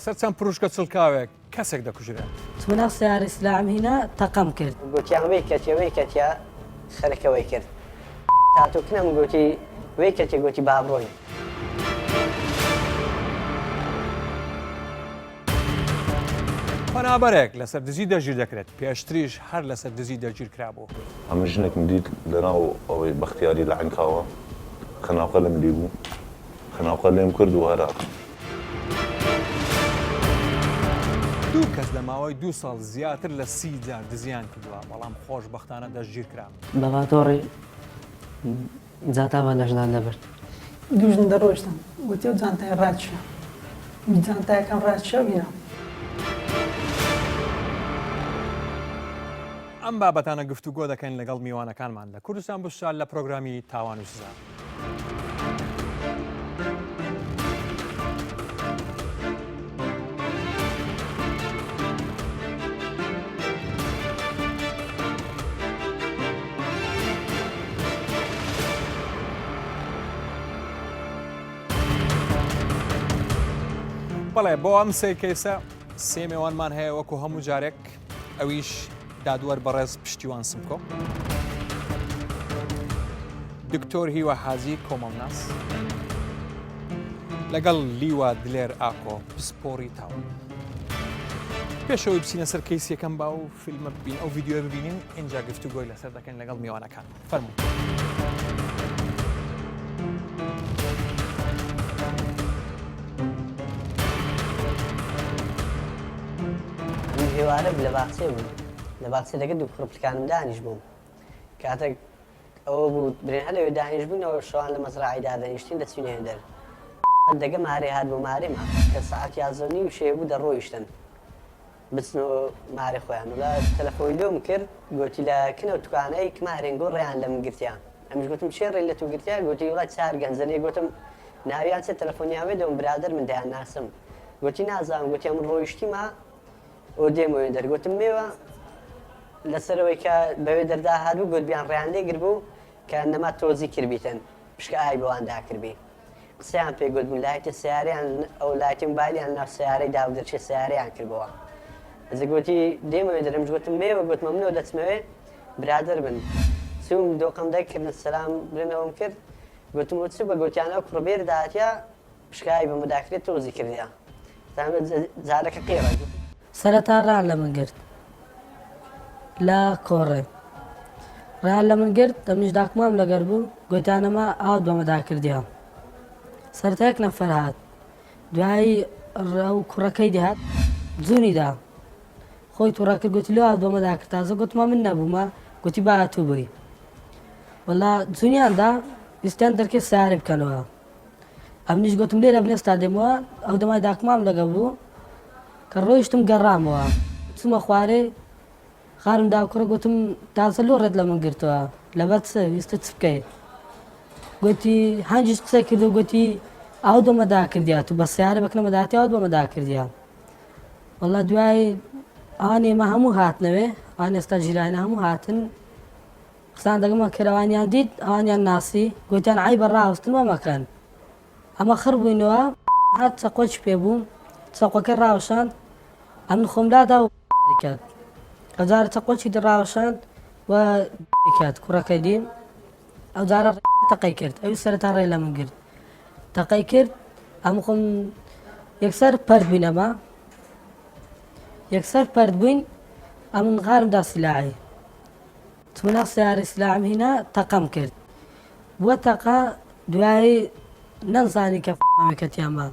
لەسەر چەند پرۆژکە چڵکاوێک کەسێک دەکوژرێت. چمنە سیاری سلاحم هینا تەقەم کرد. گوتیان وەی کەتیا خەرەکەوەی کرد. تاتۆکنەم گوتی وەی کەتێ گوتی با بڕۆین. پەنابەرێک لەسەر دزی دەژیر دەکرێت پێشتریش هەر لەسەر دزی دەگیر کرابوو. ئەمە ژنێکم دیت لەناو ئەوەی بەختیاری لە عینکاوە خەناوقە لەم لی بوو خەناوقە لێم کرد و هەرا. دوو کەس لە ماوەی 2 ساڵ زیاتر لە 30 جار دزیان کردووە بەڵام خۆشبەختانە دەستگیر کران. بە باتۆڕی جاتابە لەژدان دەبرد. دوژن دەڕۆشتم گوتی ئەو جانتای ڕاچە جانتایەکەم ڕاچە بینە. ئەم بابەتانە گفتوگۆ دەکەین لەگەڵ میوانەکانمان لە کوردستان بوشال لە پرۆگرامی تاوان و سزا. بەڵێ بۆ ئەم سێ کەیسە سێ میوانمان هەیە وەکو هەموو جارێک ئەویش دادوەر بەڕێز پشتیوان سمکۆ، دکتۆر هیوە حازی کۆمەڵناس لەگەڵ لیوە دلێر ئاکۆ پسپۆڕی تاون. پێشەوەی بچینە سەر کەیسیەکەم با و فیلمە ببین ئەو ڤیدیۆ ببینین ئینجا گفتوگۆی لەسەر دەکەین لەگەڵ میوانەکان. فەرموو. هێوارە لە باخچێ بوو لە باخچێ لەگە دوو کوڕپلکانم دانیش بووم کاتێک ئەوە بوو برێن هەلەوێ دانیش بوونەوە شەوان لە مەزرعیدا دەنیشتین دەچوینێ دەر دەگە مارێ هات بۆ مارێمە کە سەعات 11 شێ بوو دەڕۆیشتن بچنەوە مارێ خۆیان و لە تەلەفۆنی لۆم کرد گوتی لە کنە توکانەی مارێنگۆ ڕێیان لە من گرتیان ئەمش گوتم چێ ڕێ لە تو گرتیان گوتی وڵات چار گەنجەنێ گوتم ناویان چێ تەلەفۆنیاوێ دەوم برادر من دەیان ناسم گوتی نازانم گوتی من ڕۆیشتیمە ئەو دێمەوێ دەرگوتم مێوە لەسەرەوەی کە بەوێ دەردا هاتبوو گوت بیان ڕێیان لێگر بوو کە نەما تۆزی کردبیتن پشکە ئای بۆوان داکردبی قسەیان پێ گوت بوون لایەتە سیارەیان ئەو لایەتی موبایلیان ناو سیارەی داو دەرچێ سیارەیان کردبەوە ئەزە گوتی دێمەوێ دەرم گوتم مێوە گوتمە منەوە دەچمەوێ برادر بن چوم دۆقەم دەکردن سەلام برنەوەم کرد گوتم وچ بە گوتیانە کوڕبێر داهاتیا پشکە ئای بۆمە داکرێت تۆزی کردیان جارەکە قێڕە سەرەتا ڕان لە من گرت لە کۆڕێ ڕان لە من گرت دەمنیش داکمام لەگەر بوو گوتیانەمە ئاوت بەمەدا کردیان سەرەتایەک نەفەر هات دوایی ڕەو کوڕەکەی دەهات جوونیدا خۆی تووڕە کرد گوتی لێ ئاوت بەمەدا کرد تازە گوتمە من نەبوومە گوتی با تو بووی وەڵا جوونیاندا ویستیان دەرکێ سیارێ بکەنەوە ئەمنیش گوتم لێرە بنێستا دێمەوە ئەو دەمای داکمام لەگەڵ بوو کە ڕۆیشتم گەڕامەوە چوومە خوارێ خارم داکوڕە گوتم تازە لۆڕێت لە من گرتووە لەبەر چ ویستە چ بکەیت گوتی هەنجیش قسە کرد و گوتی ئەو دۆمەدا کردیا تو بە سیارە بەکنەمەداتی ئەو بۆمەدا کردیا وەڵا دوای ئەوان ئێمە هەموو هاتنەوێ ئەوان ئێستا ژیرانە هەموو هاتن قسان دەگەمە کەرەوانیان دیت ئەوانیان ناسی گوتیان عای بەڕاوستن وەمەکەن ئەمە خڕ بووینەوە هات چەقۆچ پێ بووم چەقۆکە ڕاوشاند ئەمن خۆمدادا و کرد ئەوجارە چەقۆچی دەڕاوشاند و کرد کوڕەکەی دیم ئەو جارە تەقەی کرد ئەوی سەرەتا ڕێ لە من گرت تەقەی کرد ئەم خۆم یەکسەر پەرد بووین ئەمە یەکسەر پەرد بووین ئەمن غارمدا سلاحی چمنە سیاری سلاحم هینا تەقەم کرد بووە تەقە دوایی نەنزانی کە کەتیامە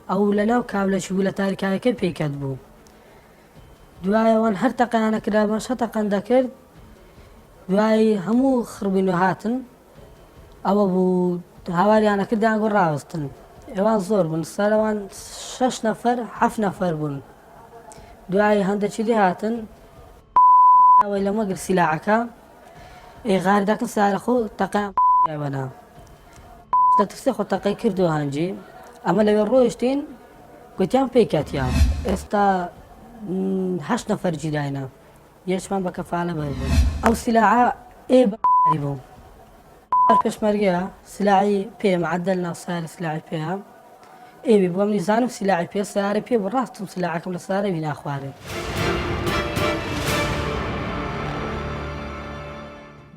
ئەو لەناو کابلەشی بوو لە تاریکایەکە پێکەت بوو دوایەوەن هەر تەقەیانە کرا بەش هەتەقەن دەکرد دوایی هەموو خڕبووین و هاتن ئەوە بوو هاواریانە کردیان گۆ ڕاوستن ئێوان زۆر بوون سەرەوان 6 نەفەر 7 نەفەر بوون دوایی هەندێکی دی هاتن ئەوەی لە مەگر سیلاعەکە غاری دەکەن سارە خۆ تەقەیان یاوەنا دەترسێ خۆ تەقەی کردو هەنجی ئەمە لەوێ ڕۆیشتین گوتیان پێکاتیان ئێستا 8 نەفەر جیرایە یەکمان بە کەفاڵە بەربوو ئەو سیلاعە ئێ بەری بوو پێشمەرگەیە سلاعی پێم عەدەل ناو ساری سلاعی پێیە ئێوێ بۆم نیزانم سیلاعی پێ سیارە پێ بڕاستم سیلاعەکەم لە سارە بینە خوارێ.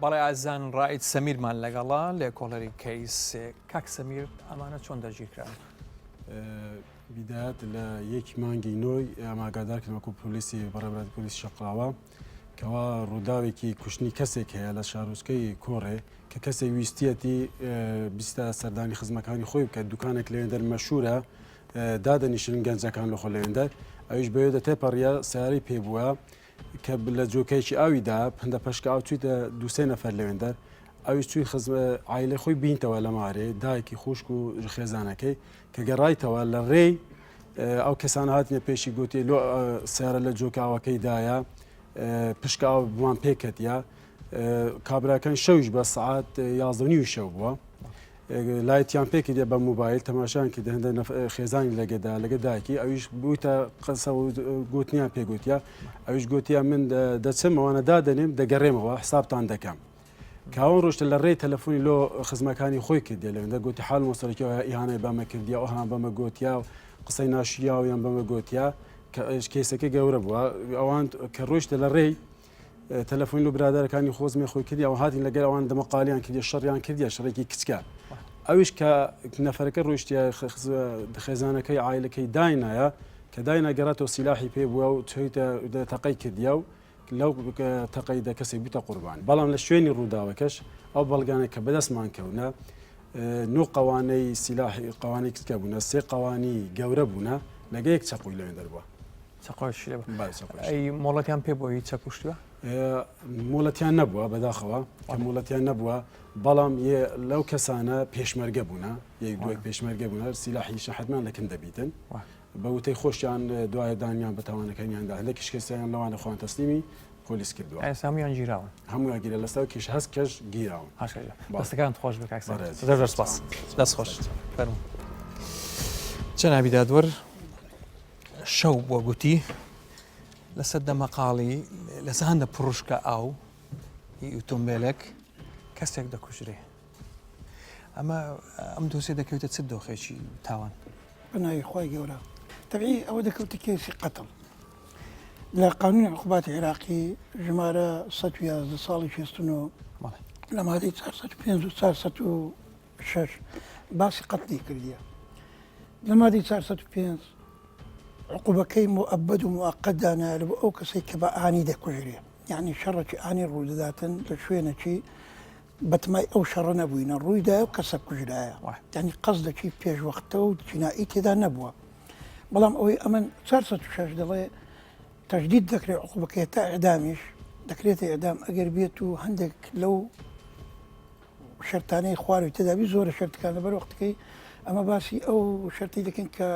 بەڵێ ئازان ڕائید سەمیرمان لەگەڵا لێ کۆڵەری کەیس کاک سەمیر ئەمانە چۆن دەژیرکران؟ بدايات لە یەکی مانگی نۆی ئاماگادارکردن وەکو پۆلیسی بەڕێوەبەر پۆلیسی شەقڵاوە کەوا ڕووداوێکی کوشتنی کەسێک هەیە لە شارۆچکەی کۆڕێ کە کەسێک ویستیەتی بیستە سەردانی خزمەکانی خۆی بکات دوکانێک لەوێندەر مەشهورە دادەنیشن گەنجەکان لە خۆ لەوێندەر ئەویش بەوێ تێپەڕیا سیارەی پێبووە کە لە جۆکەیەکی ئاویدا پندە پەشکە ئاو چوویتە دووسێ نەفەر لەوێندەر ئەویش چووی عایلە خۆی بینتەوە لە مارێ دایکی خوشک و خێزانەکەی کە گەڕایتەوە لە ڕێی ئەو کەسان هاتنە پێشی گوتی لۆ سیارە لە جۆکاوەکەیدایە پشکە ئاو بوان پێکەتە کابراکان شەویش بە سعات 11 شەو بووە لایەتیان پێکی دێ بە موبایل تەماشان کرد هەندە خێزانی لەگەدا لەگە دایکی ئەویش بوویتە قسە و گوتنیان پێگوتیا ئەویش گوتیا من دەچم ئەوانە دادەنێم دەگەڕێمەوە حسابتان دەکەم کاوە ڕۆشتە لە ڕێی تەلەفۆنی لۆ خزمەکانی خۆی کردێ لەوێندە گوتی حال مۆسەرەکەەوە ئیهانەی بەمە کردیا ئەوهان بەمە گوتیا و قسەی ناشیاویان بەمە گوتیا کێسەکە گەورە بووە ئەوان کە ڕۆشتە لە ڕێی تەلەفۆنی لە برادەرەکانی خۆزمێ خۆی کردی ئەو هاتین لەگەر ئەوان دەمەقالیان کردی شەڕیان کردیا شەڕێکی کچکە ئەویش کە نەفەرەکە ڕۆشتە خێزانەکەی عایلەکەی داینایە کە داینا گەڕاتەوە سیلاحی پێ بووە و چۆیتە تەقەی کردیا و لەو تەقەیدا کەسێک بووتە قوربان بەڵام لە شوێنی ڕووداوەکەش ئەو بەڵگانێک کە بەدەستمان کەونە نۆ قوانەی سیلاحی قوانەی کچکە بوونە سێ قوانی گەورە بوونە لەگەیەک چەقوی لەوێن دەربووە ئەی مۆڵەتیان پێ بۆی چەپوشتووە مۆڵەتیان نەبووە بەداخەوە کە مۆڵەتیان نەبووە بەڵام لەو کەسانە پێشمەرگە بوونە یەک دوێک پێشمەرگە بوونە سیلاحی شەحەتمان لەکن دەبیتن بەوتەی خۆشیان دوایە دانیان بەتاوانەکەیاندا هەندێکیش کەسیان لەوانە خۆیان تەسلیمی پۆلیس کردووە ئەسامیان گیراون هەمووان گیرە لەسەر کیش هەست کەش گیراون دەستەکان خۆش بکاکسپاس دەست خۆش جەنابی دادوەر شەو بۆ گوتی لەسەر دەمەقاڵی لەسەر هەندە پڕوشکە ئاو ئۆتۆمبیلێک کەسێک دەکوژرێ ئەمە ئەم دۆسێ دەکەوێتە چ دۆخێکی تاوان بناوی خۆی گەورە تەبیعی ئەوە دەکەوتی کێسی قەتڵ لە قانونی عقوباتی عێراقی ژمارە 111 ساڵی 69 لە مادەی 405 و 406 باسی قەتڵی کردیە لە مادەی 405 عقوبەکەی مؤبەد و مؤقەت دانایە لە بۆ ئەو کەسێک کە بە ئانی دەکوژرێ یعنی شەڕێکی ئانی ڕوودەداتن لە شوێنێکی بەتمای ئەو شەڕە نەبووینە ڕوویدایە و کەسە کوژرایە یعنی قەزدەکی پێشوەختە و جینایی تێدا نەبووە بەڵام ئەوەی ئەمن 406 دەڵێ تەجدید دەکرێت عقوبەکەی تا ئەعدامیش دەکرێتە ئەعدام ئەگەر بێت و هەندێک لەو شەرتانەی خواروی تێدابی زۆرە شەرتەکان لەبەر وەختەکەی ئەمە باسی ئەو شەرتی دەکەن کە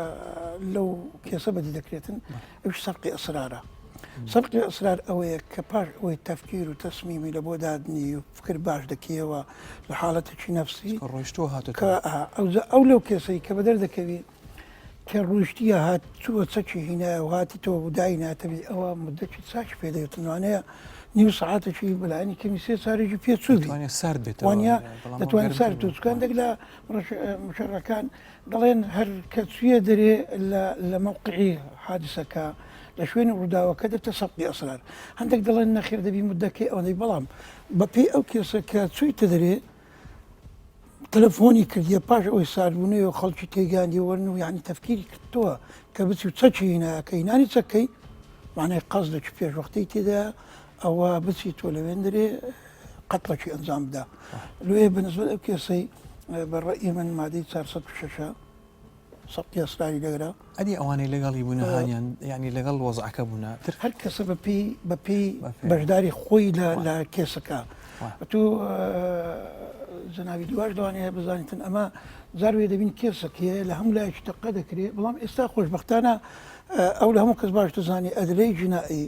لەو کێسە بەدی دەکرێتن ئەوش سەبقی ئەسرارە سەبقی ئەسرار ئەوەیە کە پاش ئەوەی تەفکیر و تەسمیمی لە بۆ دادنی و فکر باش دەکەیەوە لە حاڵەتێکی نەفسی ڕۆیشتووە هاتووە ئەو لەو کێسەی کە بەدەر دەکەوی کە ڕوشتیە هات چووە چەکی هینایە و هاتی تۆ بودایی ناتەبی ئەوە مدەکی چاش پێدەوێتوانەیە نیو سعاتێکی بەلایانی کەمی سێ سارێکی پێچووی وانە دەتوانێت سار توچکان دەک لە مشەڕەکان دەڵێن هەر کە چویە دەرێ لە مووقعی حادسەکە لە شوێنی ڕووداوەکە دەتە سەبقی ئەسرار هەندێک دەڵێن نەخێر دەبی مدەکەی ئەوەی بەڵام بەپێی ئەو کێسە کە چوویتە دەرێ تەلەفۆنی کردیە پاش ئەوی ساردبوونەوە و خەڵکی تێگاندی وەرن و یعنی تەفکیری کردتەوە کە بچی و چەکی هینایەکەی نانی چەکەی مانای قەزدێکی پێشوەختەی تێدا ئەوە بچی تۆ لەوێن دەرێ قەتڵێکی ئەنجام بدا لێ بەنسبەت ئەو کێسەی بەڕێی من مادەی 406 سەبقی ئەسراری دەگرا ئەدی ئەوانەی لەگەڵی بوون هاانیان ینی لەگەڵ وەزعەکە بوونە هەر کەسە بەپی بەشداری خۆی لە کێسەکە تو جەنابی دوواش دەوانەیە بزانیتن ئەمە زاروێ دەبین کێسەکە لە هەموو لایەکی تەقە دەکرێت بەڵام ئێستا خۆشبەختانە ئەو لە هەموو کەس باش دەزانی ئەدلەی جنایی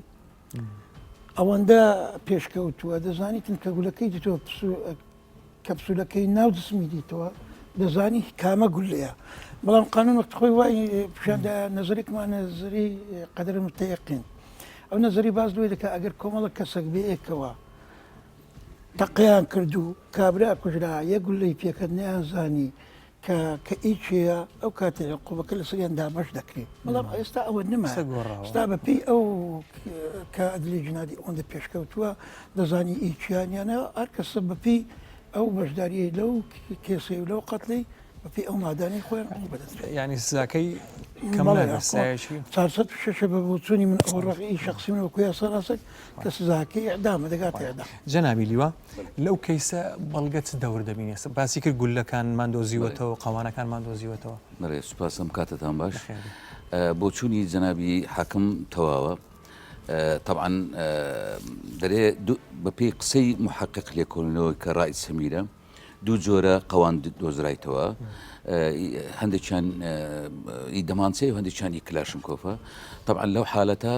ئەوەندە پێشکەوتووە دەزانیتن کە گولەکەی دیتەوە کەپسولەکەی ناو جسمی دیتەوە دەزانی کامە گولەیە بەڵام قانون وەخت خۆی وای پیشاندا نەزەرێکمان نەزەری قەدر متەیەقین ئەو نەزەری باز دوێ دەکە ئەگەر کۆمەڵە کەسێک بێکەوە تەقیان کردو کابرا کوژرا یەک گولەی پێکەت نەیانزانی کە ئیچەیە ئەو کاتێ عقوبەکە لە سریان دابش دەکرێت بەڵام ئێستا ئەوە نما ستا بەپی ئەو کە ئەدلی جنادی ئەوەندە پێشکەوتووە دەزانی ئیچیانیانە هەر کەسە بەپی ئەو بەشداریە لەو کێسی و لەو قەتڵی بەپی ئەو مادانی خۆیان بەدەست ینی سزاکەی کەم سایشی 406 بە بۆچوونی من ئەو ڕقی شخصی من وەکوی سەراسک کە سزاکەی ئەدامە دەگاتە ئەدا جەنابی لیوە لەو کەیسە بەڵگەت دەور دەبینێت باسی کرد گولەکانمان دۆزیوەتەوە قەوانەکانمان دۆزیوەتەوە بەڵێ سوپاسم کاتتان باش بۆچوونی جەنابی حاکم تەواوە طبعا دەرێ بەپێی قسەی محقق لێکۆڵنەوەی کە ڕای سەمیرە دوو جۆرە قەوان دۆزرایتەوە هەندێکیان دەمانچێ و هەندێکیانی کلاشنکۆفە طبعا لەو حالەتە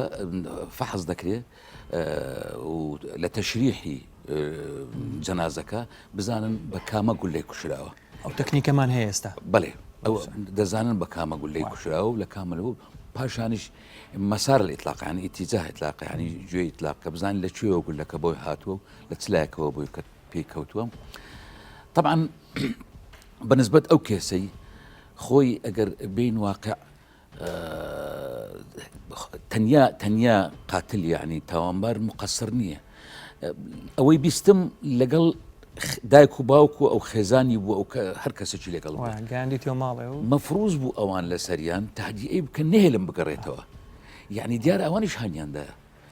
فەحز دەکرێت و لە تەشریحی جەنازەکە بزانن بە کامە گولەی کوشراوە ئەو تەکنیکەمان هەیە ئێستا بەڵێ ئەو دەزانن بە کامە گولەی کوشراوە و لە کامەلەوە پاشانیش مەسار الإطلاق يعني اتجاه إطلاق يعني جوي إطلاق كبزان لشوي وأقول لك أبوي هاتو لتلاك وأبوي بيكوتو طبعا بالنسبة أو كيسي خوي أجر بين واقع تنيا قاتل يعني توامبار مقصرنية أوي بيستم لقل دايكو باوكو أو خزاني بو أو هركسة شي لقل قاندي تيو مالي مفروض بو أوان لسريان تهدي أي بكنهلم بقريتوا يعني ديار أوانش هانيان ده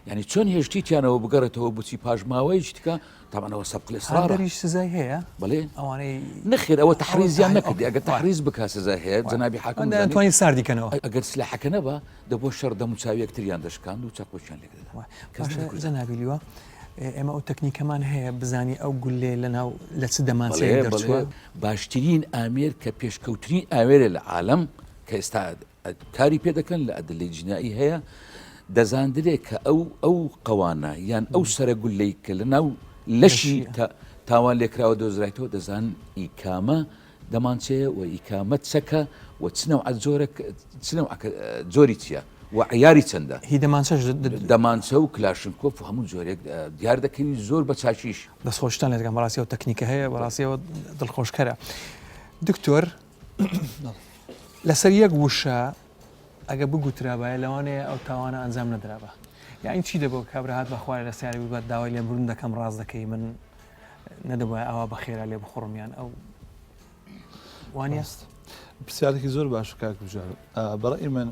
يعني شون هشتيت أنا وبقرته وبتي باج ما ويجتك طبعا هو سبق الإصرار هذا سزاي هي بلي أواني نخير أو تحريز يعني نكدي أجر تحريز بك سزاي هي جنابي حاكم أنتوني ساردي كانوا أجر سلاحك نبا دبو الشر ده مساوي كتير يندش كان وتشاكوش يعني كذا جنابي اليوا اما او تكنيك كمان هي بزاني او قول لي لنا لسد ما سيدرتوا باشترين امير كبيشكوترين امير العالم كاستعد كاري بيدا كان لادله جنائي هي دزاندريك او قوانا يعني او سر قول لي كلنا لشي تاوان لكراو دوزرايتو دزان اقامه دمانشي واقامه سكا وتسنوع زورك تسنوع زوريتيا وعياري تندا هي دمانسا وكلاشنكوف وهمون زوريك ديار دكني زور بتشاشيش بس خوشتان لازم براسيه وتكنيكه هي براسيه دلخوش كره دكتور لسريق وشا اگه بگو ترابه لوانه او توانا انزام ندرابه يعني چی دبو کبر هات بخوار لسیاری بود داوای لی برون دکم راز دکی من ندبو او بخیر علی بخورم يعني او وانيست پرسیارێکی زۆر باش کاک بژار بەڕێی من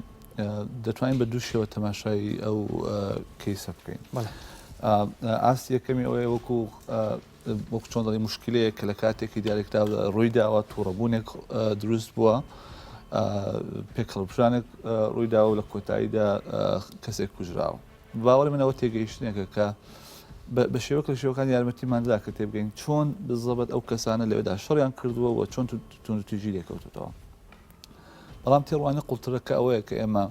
دەتوانین بە دوو شێوە تەماشای ئەو کەیسە بکەین ئاستی یەکەمی ئەوەیە وەکو چۆن دەڵی مشکلەیە کە لە کاتێکی دیارێکدا ڕووی داوە تووڕەبوونێک دروست بووە پێکەڵبژانێک ڕووی داوە لە کۆتاییدا کەسێک کوژراوە باوەڕی منەوە تێگەیشتنێکە کە بە شێوەک لە شێوەکان یارمەتیماندا کە تێبگەین چۆن بزەبەت ئەو کەسانە لەوێدا شەڕیان کردووە و چۆن توندوتیژی لێکەوتوتەوە بەڵام تێڕوانی قوڵترەکە ئەوەیە کە ئێمە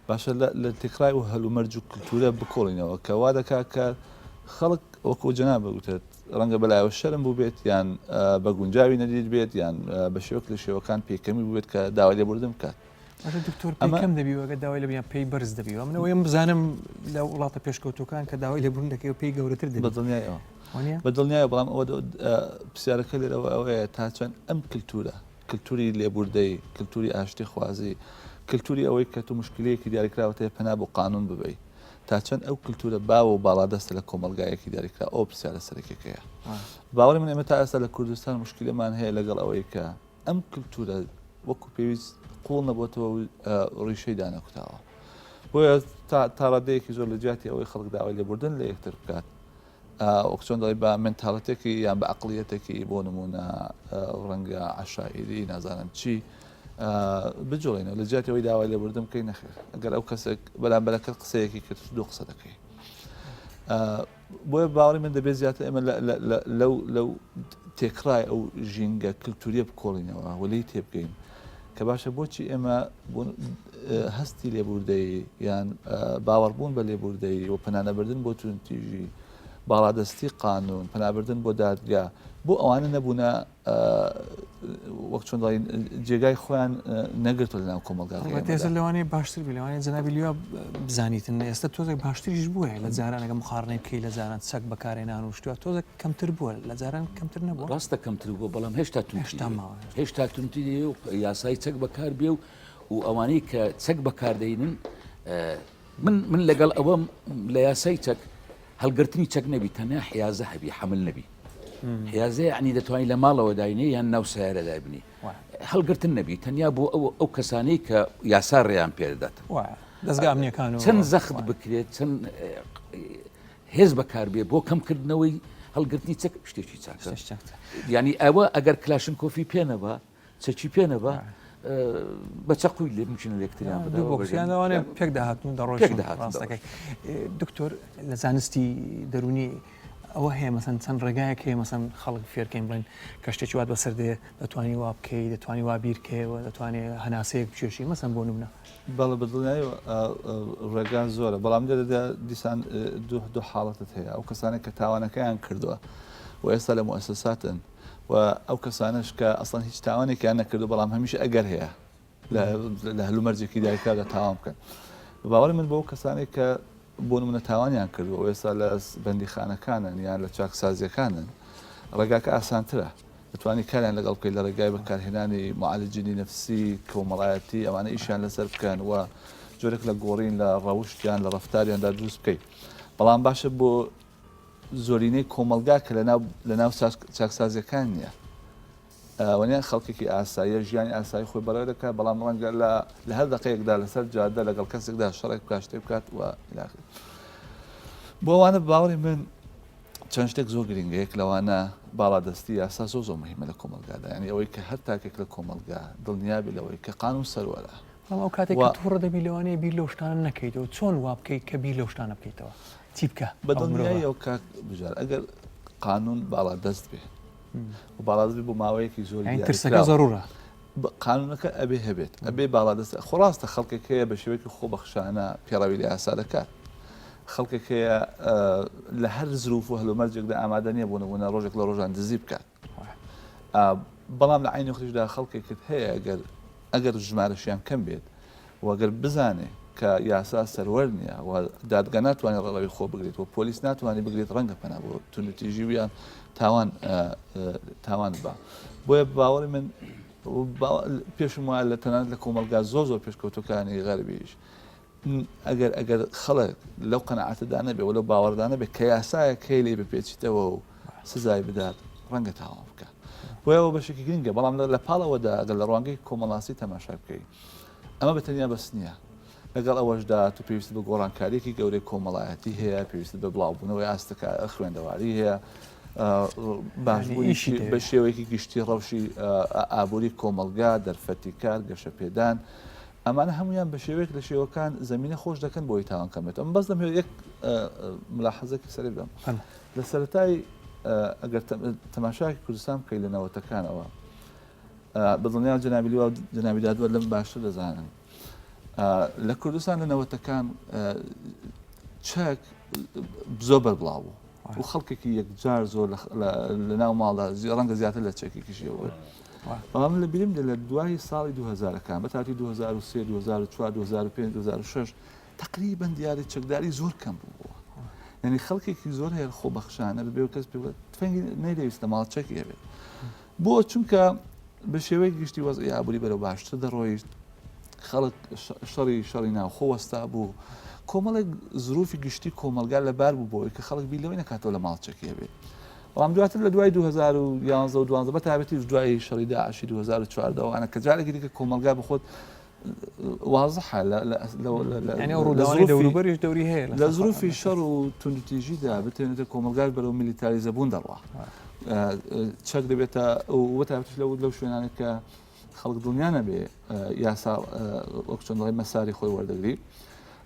باشە لە تێکرای و هەلومەرج و کلتورە بکۆڵینەوە کە وا دەکات کە خەڵک وەکو جەناب بگوتێت ڕەنگە بەلایەوە شەرم بوو بێت یان بە گونجاوی نەدید بێت یان بە شێوەک لە شێوەکان پێکەمی بوو بێت کە داوای لێبوردن بکات دکتۆر پێکەم دەبیوەگە داوای لە بیان پێی بەرز دەبیوە من ئەوەیە بزانم لە وڵاتە پێشکەوتوەکان کە داوای لێبوردن دەکەی و پێی گەورەتر دەبێت بەدڵنیایەوە بەدڵنیایە بەڵام ئەوە پرسیارەکە لێرەوە ئەوەیە تا چەند ئەم کلتوری لێبوردەی کلتوری ئاشتی خوازی کلتوری ئەوەی کە تو مشکلەیەکی دیاریکراوەتەیە پەنا بۆ قانون ببەی تا چەند ئەو کلتورە باوە و باڵادەستە لە کۆمەلگایەکی دیاریکرا ئەو پرسیارە سەرەکیەکەیە باوەڕی من ئێمە تا ئێستا لە کوردستان مشکلەمان هەیە لەگەڵ ئەوەی کە ئەم کلتورە وەکو پێویست قوڵ نەبووەتەوە و ڕیشەی دانەکوتاوە بۆیە تا ڕادەیەکی زۆر لە جیاتی ئەوەی خەڵک داوای لێبوردن لە یەکتر بکات وەکو چۆن دەڵێ بە مێنتاڵەتێکی یان بە عەقڵیەتێکی بۆ نمونە ڕەنگە عەشائیری نازانم چی بجۆڵێنەوە لە جیاتی ئەوەی داوای لێبوردن بکەی نەخێر ئەگەر ئەو کەسێک بەرامبەرەکەت قسەیەکی کرد دوو قسە دەکەی بۆیە باوەڕی من دەبێت زیاتر ئێمە لەو تێکرای ئەو ژینگە کلتوریە بکۆڵینەوە وەلی تێبگەین کە باشە بۆچی ئێمە هەستی لێبوردەی یان باوەڕبوون بە لێبوردەی و پەنانەبردن بۆ تونتیژی باڵادەستی قانون پەنابردن بۆ دادگا بۆ ئەوانە نەبوونە وەک چۆن دەڵێن جێگای خۆیان نەگرتووە لەناو کۆمەلگاکە تێزە لەوانەیە باشتر بێ لەوانەیە جەنابی لیوا بزانیتن ئێستا تۆزێک باشتریش بووە لە جارانەکە مخارنەی بکەی لە جاران چەک بەکارێنان و شتووە تۆزە کەمتر بووە لە جاران کەمتر نەبووە ڕاستە کەمتر بووە بەڵام هێشتا هێشتا تونتی و یاسای چەک بەکار بێ و ئەوانەی کە چەک بەکاردەینن من لەگەڵ ئەوە لە یاسای چەک هەڵگرتنی چەک نەبی تەنیا حیازە هەبی حمل نەبی حیازە یعنی دەتوانین لە ماڵەوە داینێ یان ناو سیارەدا بنی هەڵگرتن نەبی تەنیا بۆ ئەو کەسانەی کە یاسا ڕێیان پێدەدات دەستگا ئەمنیەکان چەند زەخت بکرێت چەند هێز بەکار بێ بۆ کەمکردنەوەی هەڵگرتنی چەک شتێکی چاکە ینی ئەوە ئەگەر کلاشن کۆفی پێنەبە چەکی پێنەبە بە چەقوی لێ میچنە لێکتریان بۆکسیانوانێ پێک داهاتون دەڕۆژ ڕاستەکەی دکتۆر لە زانستی دەرونی ئەوە هەیە مەسەن چەند ڕێگایەک هەیە مەسەن خەڵک فێرکەین بڵێن کە شتێکی وات بەسەر دێ دەتوانی وا بکەی دەتوانی وا بیرکەوە دەتوانێت هەناسەیەک بچێشی مەسەن بۆ نمونە بەڵێ بەدڵنیایی ڕێگان زۆرە بەڵام دەدا دیسان دوو حاڵەتت هەیە ئەو کەسانێک کە تاوانەکەیان کردووە و ئێستا لە موسساتن و ئەو کەسانش کە ئەسڵەن هیچ تاوانێکیان نەکردو بەڵام هەمیشە ئەگەر هەیە لە هەلومەرجێکی دایکدا تاوان بکەن باوەڕی من بۆ ئەو کەسانێک کە بۆ نمونە تاوانیان کردو و ئێستا لە بەندیخانەکانن یان لە چاکسازیەکانن ڕێگاکە ئاسانترە دەتوانانی کاریان لەگەڵ بکەیت لە ڕێگای بەکارهێنانی معالجینی نفسی کۆمەڵایەتی ئەوانە ئیشیان لەسەر بکەن و جۆرێک لە گۆڕین لە ڕەوشتیان لە ڕەفتاریاندا دروست بکەیت بەڵام باشە بۆ زۆرینەی کۆمەلگا کە لەناو چاکسازیەکان نییە وانیان خەڵکێکی ئاساییە ژیانی ئاسایی خۆی بەڕێ دەکات بەڵام ڕەنگە لە هەر دقەیەکدا لەسەر جادە لەگەڵ کەسێکدا شەڕێک کاشتێ بکات و ئیلاخر بۆ ئەوانە باوەڕی من چەند شتێک زۆر گرنگەیەک لەوانە باڵادەستی یاسا زۆر مهمە لە کۆمەلگادا ینی ئەوەی کە هەر تاکێک لە کۆمەلگا دڵنیابی لەوەی کە قانون سەروەرە ئەو کاتێک تووڕە دەبی لەوانەیە بیر لەو شتانە نەکەیتەوە چۆن وا بکەیت کە بیر لەو شتانە بکەیتەوە چی بکە بە دڵنیایی ئەو کاک بژار ئەگەر قانون باڵادەست بێ و باڵادەست بۆ ماوەیەکی زۆر ترسەکە ضرورە قانونەکە ئەبێ هەبێت ئەبێ باڵادەست خۆڕاستە خەڵکێک هەیە بە شێوەیەکی خۆبەخشانە پێڕەوی لە یاسا دەکات خەڵکێک هەیە لە هەر زروف و هەلومەرجێکدا ئامادە نییە بۆ نمونە ڕۆژێک لە ڕۆژان دزی بکات بەڵام لە عینی خۆشدا خەڵکێکت هەیە ئەگەر ژمارەشیان کەم بێت وەگەر بزانێ کە یاسا سەروەر نییە و دادگا ناتوانێت ڕێڵەوەی خۆ بگرێت و پۆلیس ناتوانێت بگرێت ڕەنگە پەنا بۆ تونوتیژی ویان تاوان بە بۆیە باوەڕی من پێشم وایە لە تەنانەت لە کۆمەلگا زۆر پێشکەوتەکانی غەربیش ئەگەر خەڵک لەو قەنەعەتەدا نەبێ و لەو باوەڕدانە بێت کە یاسایە کەی لێ بپێچیتەوە و سزای بدات ڕەنگە تاوان بکات بۆیەوە بەشێکی گرنگە بەڵام لە پاڵەوەدا ئەگەر لە ڕوانگەی کۆمەڵاسی تەماشا بکەیت ئەمە بەتەنیا بەس نییە لەگەڵ ئەوەشدا تو پێویست بە گۆڕانکاریەکی گەورەی کۆمەڵایەتی هەیە پێویست بە بڵاوبوونەوەی ئاستەکە خوێندەواری هەیە باشبووی بە شێوەیەکی گشتی ڕەوشی ئابووری کۆمەلگا دەرفەتی کار گەشە پێدان ئەمانە هەمویان بە شێوەیەک لە شێوەکان زمینە خۆش دەکەن بۆی تاوان کەمێت ئەم بەس دەمێت یەک ملاحەزەکی سەری بم لە سەرەتای ئەگەر تەماشاکی کوردستان بکەی لە نەوەتەکانەوە بەدڵنیان جەنابی لیوا و جەنابی دادوەر لەم باشتر دەزانن لە کوردستان لە نەوەتەکان چەک زۆر بەربڵاو بوو و خەڵکێکی یەکجار زۆر لە ناو ماڵدا ڕەنگە زیاتر لە چەکێکیشیەوە بەڵام لە بیرم لە دوای ساڵی 2000ەکان بە تاتی 2003 2004 2005 2006 تقریبا دیاری چەکداری زۆر کەم بووەوە یعنی خەڵکێکی زۆر هەیە خۆبەخشانە بەبێ و کەس پێ تفەنگی نەیدەویستە ماڵ چەکی هەبێت بۆ چونکە بە شێوەی گشتی وەزعی ئابووری بەرەو باشتر دەڕۆیشت خەڵک شەڕی ناوخۆوەستا بوو کۆمەڵێک زروفی گشتی کۆمەلگا لەبار بوو بۆی کە خەڵک بیلەوەی نەکاتەوە لە ماڵ چەکی هەبێت بەڵام دواتر لە دوای 2011 و 2012 بەتابەتی دوای شەڕی داعشی 2014 ئەوانە کە جارێکی دیکە کۆمەلگا بخۆت واضحە لە زروفی شەڕ و توندوتیژیدا بتێنێتە کۆمەلگار بەرەو میلیتاریزەبوون دەڕوا چەک دەبێتە وەتابەتش لەو شوێنانێک کە خەڵک دڵنیا نەبێ یاسا وەک چۆن دەڵێ مەساری خۆی وەردەگری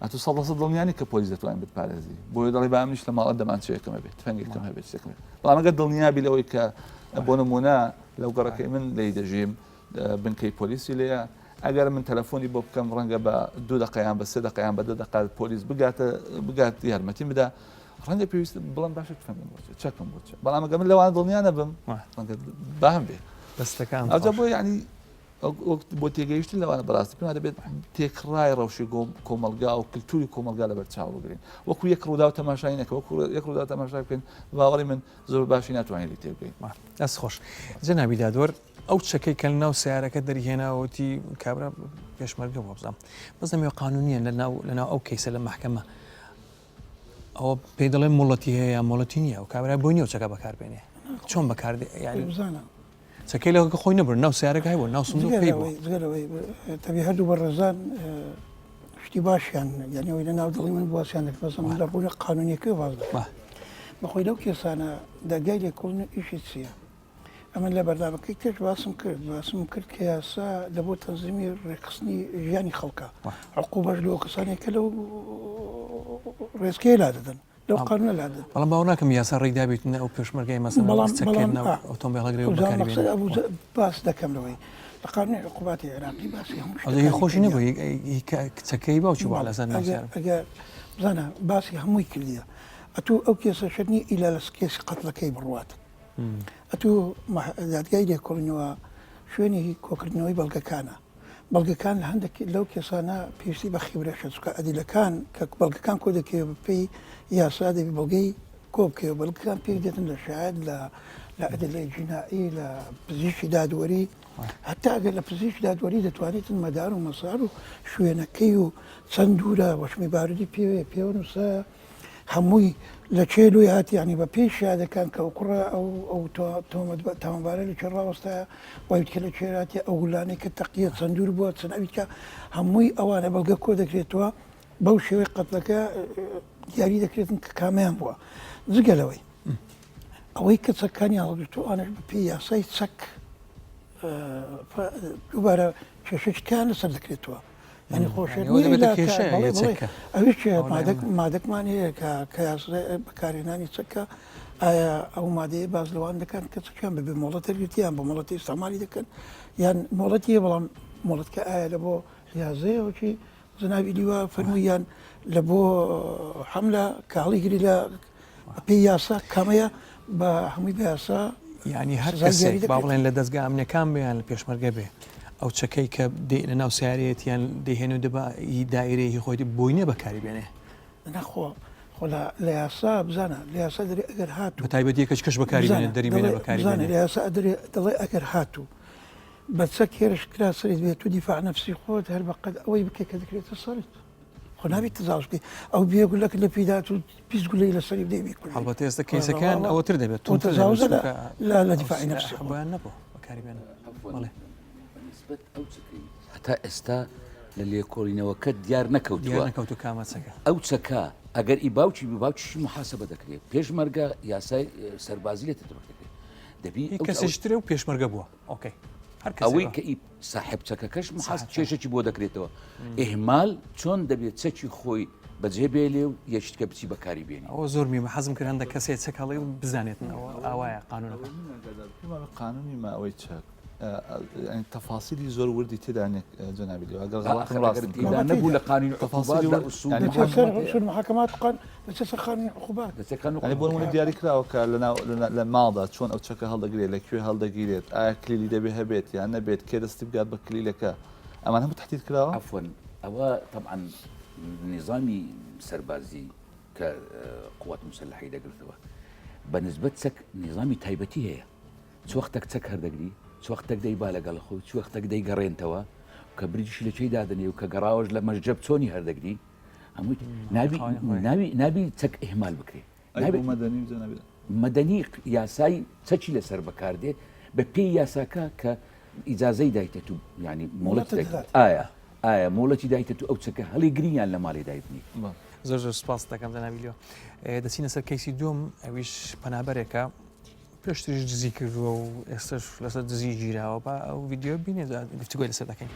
ئەتو 100% دڵنیانی کە پۆلیس دەتوانین بپارێزی بۆیە دەڵێ بامنیش لە ماڵە دەمان چێکەمە بێت تفەنگێکم هەبێت شتێکم بەڵام ئەگەر دڵنیابی لەوەی کە بۆ نمونە لەو گەڕەکەی من لی دەژیم بنکەی پۆلیسی لێیە ئەگەر من تەلەفۆنی بۆ بکەم ڕەنگە بە 2 دقەیان بە 3 دقەیان بە 10 دقات پۆلیس بگات یارمەتیم بدا ڕەنگە پێویست بڵم باشە بفهمم چەکەم بۆ بەڵام ئەگەم لەوانە دڵنیانە بم باهم بێ دەستەکان ئەجا بۆ یعنی بۆ تێگەیشتن لەوانە بەڕاستی پێم دەبێت تێکڕای ڕەوشی کۆمەلگا و کللتوری کۆمەلگا لە بەرچاو بگرین وەکو یەک ڕوودا و تەماشای نەکە وەکو یەک ڕوودا تەماشا بکەین باوەڕی من زۆر باشی ناتوانین لی تێبگەین دەست خۆش جەنابی دادوەر ئەو چەکەی کە ناو سیارەکە دەریهێناوەتی کابرا پێشمەرگە بۆ بزانام بەزەمێ قانونیە لەناو ئەو کەیسە لە محکەمە ئەوە پێی دەڵێن مڵەتی هەیە مڵەتی نییە و کابرا بۆ نیە و چەکە بەکاربێنێ چۆن بەکاردێ بزانە چەکەی لەوەکە خۆی نەبرن ناو سیارەکە هەیە بۆ ناو سندوق پێی بوو تەبی هەردوو بەڕێزان شتی باشیان یعنی ئەوەی لە ناو دڵی من بواسییان دەکەم لە ڕوونە قانونیەکەی باز بەخۆی لەو کێسانە دەرگای لێکۆڵن ئیشی چییە ئەمە لە بەردامەکەی تێش باسم کرد کە یاسا لە بۆ تەنزیمی ڕێکخستنی ژیانی خەڵکە عقوبە باش لەوە کەسانێکە لەو ڕێزکەی لا دەدەن لەو قانونە لا دەدەن بەڵام باو ناکەم یاسا ڕێکدا بێتن ئەو پێشمەرگەی مەسەڵ ئۆتۆمبیلەگرێ باس دەکەم لەوەی لە قانونی عقوباتی عێراقی باسی هەموو خۆشی نەبووی چەکەی باوکی بوو لەسەر ئەگەر بزانە باسی هەمووی کردیە ئەتوو ئەو کێسە شەرنی ئیلا لە کێسی قەتڵەکەی بڕوات ئەتوو دادگای لێکۆڵینەوە شوێنی کۆکردنەوەی بەڵگەکانە بەڵگەکان لە هەندێک لەو کێسانە پێویستی بە خیبرەشە چکە ئەدیلەکان کە بەڵگەکان کۆ دەکەوێت بەپێی یاسا دەبی بەڵگەی کۆ بکەوە بەڵگەکان پێی دێتن لە شاید لە ئەدلەی جینایی لە پزیشکی دادوەری هەتا ئەگەر لە پزیشکی دادوەری دەتوانێتن مەدار و مەسار و شوێنەکەی و چەند دوورە وەشمی بارودی پێوەنووسە هەمووی لە چێلوی هاتی ینی بە پێی شادەکان کە کوڕە ئەو تاوانبارە لە چێ ڕاوەستایە وایکە لە چێراتی ئەو گولانەی کە تەقیە چەندور بووە چەنەویکە هەمووی ئەوانە بەڵگە کۆ دەکرێتەوە بەو شێوەی قەتڵەکە دیاری دەکرێتن کە کامیان بووە جگەلەوەی ئەوەی کە چەکانی هەڵگرتو ئەنش بە پێی یاسای چەک دووبارە کێشەکان لەسەر دەکرێتەوە ینی خۆشەویش مادەکمان هەیە کە بەکارهێنانی چەکە ئایا ئەو مادەیە بازلەوان دەکەن کە چەکیان ببێ مۆڵەت دەرگێتیان بە مۆڵەتی ئیستعمالی دەکەن یان مۆڵەتیە بەڵام مۆڵەتکە ئایا لە بۆ یازەیەوەکی جنابی دیوە فەرموویان لە بۆ حەملە کە هەڵیگری لە پێی یاسا کامەیە بە هەمووی بە یاسا ینی هەر کەسێک با بڵێن لە دەستگا ئەمنەکان بیان لە پێشمەرگە بێ ئەو چەکەی کە لە ناو سیارەتیان دەهێن و دەبا دایرەیەکی خۆی بۆی نە بەکاری بێنێ نەخۆ لە یاسا بزانە لە یاسا دەری ئەگەر هاتوو بە تایبەتی کەش بەکاری بێنێت دەری بێنە بەکاری بێنێ لە یاسا دەڵێ ئەگەر هاتوو بە چەک هێرش کرا سەریت بێت و دیفاع نەفسی خۆت هەر بەقەد ئەوەی بکە کە دەکرێتە سەرت خۆ نابێت تزاوشکی ئەو بێگولەک لە پیدات و پیس گولەی لەسەری بدەی هەڵبەتە ئێستا کەیسەکان ئەوەتر دەبێت تزاوزە لە دیفاعی نەفسی خۆیان نەبوو بەکاری بێنە بەڵێ هەتا ئێستا لە لێکۆڵینەوەکە دیار نەکەوت کامەچەکە ئەو چەکە ئەگەر ئی باوکی باوکیشی محاسبە دەکرێت پێشمەرگە یاسای سەربازی لێت دەکرێت دەبی کەسیشترێ و پێشمەرگە بووە ئۆکەی ئەوەی کە ئی ساحب چەکەکەش محاس کێشێکی بۆ دەکرێتەوە ئێهمال چۆن دەبێت چەکی خۆی بەجێ بێ لێ و یەشتکە بچی بەکاری بێنی ئەوە زۆر میمە حەزم کرد هەندە کەسێک چەکڵی بزانێتن ئاوایە قانونەکە قانونی ما ئەوەی چەک تەفاسیلی زۆر وردی تێدانێک جەنابی نەبوو لە قانون محاکەمات قانون عقوبات بۆ نمونە دیاری کراوە کە لە ماڵدا چۆن ئەو چەکە هەڵدەگرێت لەکوێ هەڵدەگیرێت ئایا کلیلی دەبێ هەبێت یان نەبێت کێ دەستی بگات بە کلیلەکە ئەمان هەموو تحدید کراوە عفوەن ئەوە طبعا نظامی سەربازی کە قوات مسلحی دەگرتەوە بە نسبەت چەک نظامی تایبەتی هەیە چوەختێک چەک هەردەگری چوەختێک دەی با لەگەڵ خۆ چوەختێک دەی گەڕێنتەوە کە بریشی لەکەی دادنێ و کە گەڕاوەش لە مەژجەب چۆنی هەردەگری هەمووی نابی چەک ئێمال بکرێت مەدەنی یاسای چەکی لەسەر بەکاردێت بە پێی یاساکە کە ئیجازەی دایتێت و ینی مۆڵەت ئایا مۆڵەتی دایتێت و ئەو چەکە هەڵی گرینیان لە ماڵی دایبنی زۆر زۆر سپاس دەکەم جەنابیلیۆ دەچینە سەر کەیسی دوم ئەویش پەنابەرێکە پێشتریش دزی کردووە و ئێستش لەسەر دزی گیراوە بە ئەو ڤیددیۆ بینێ گفتگوی لەسەر دەکەین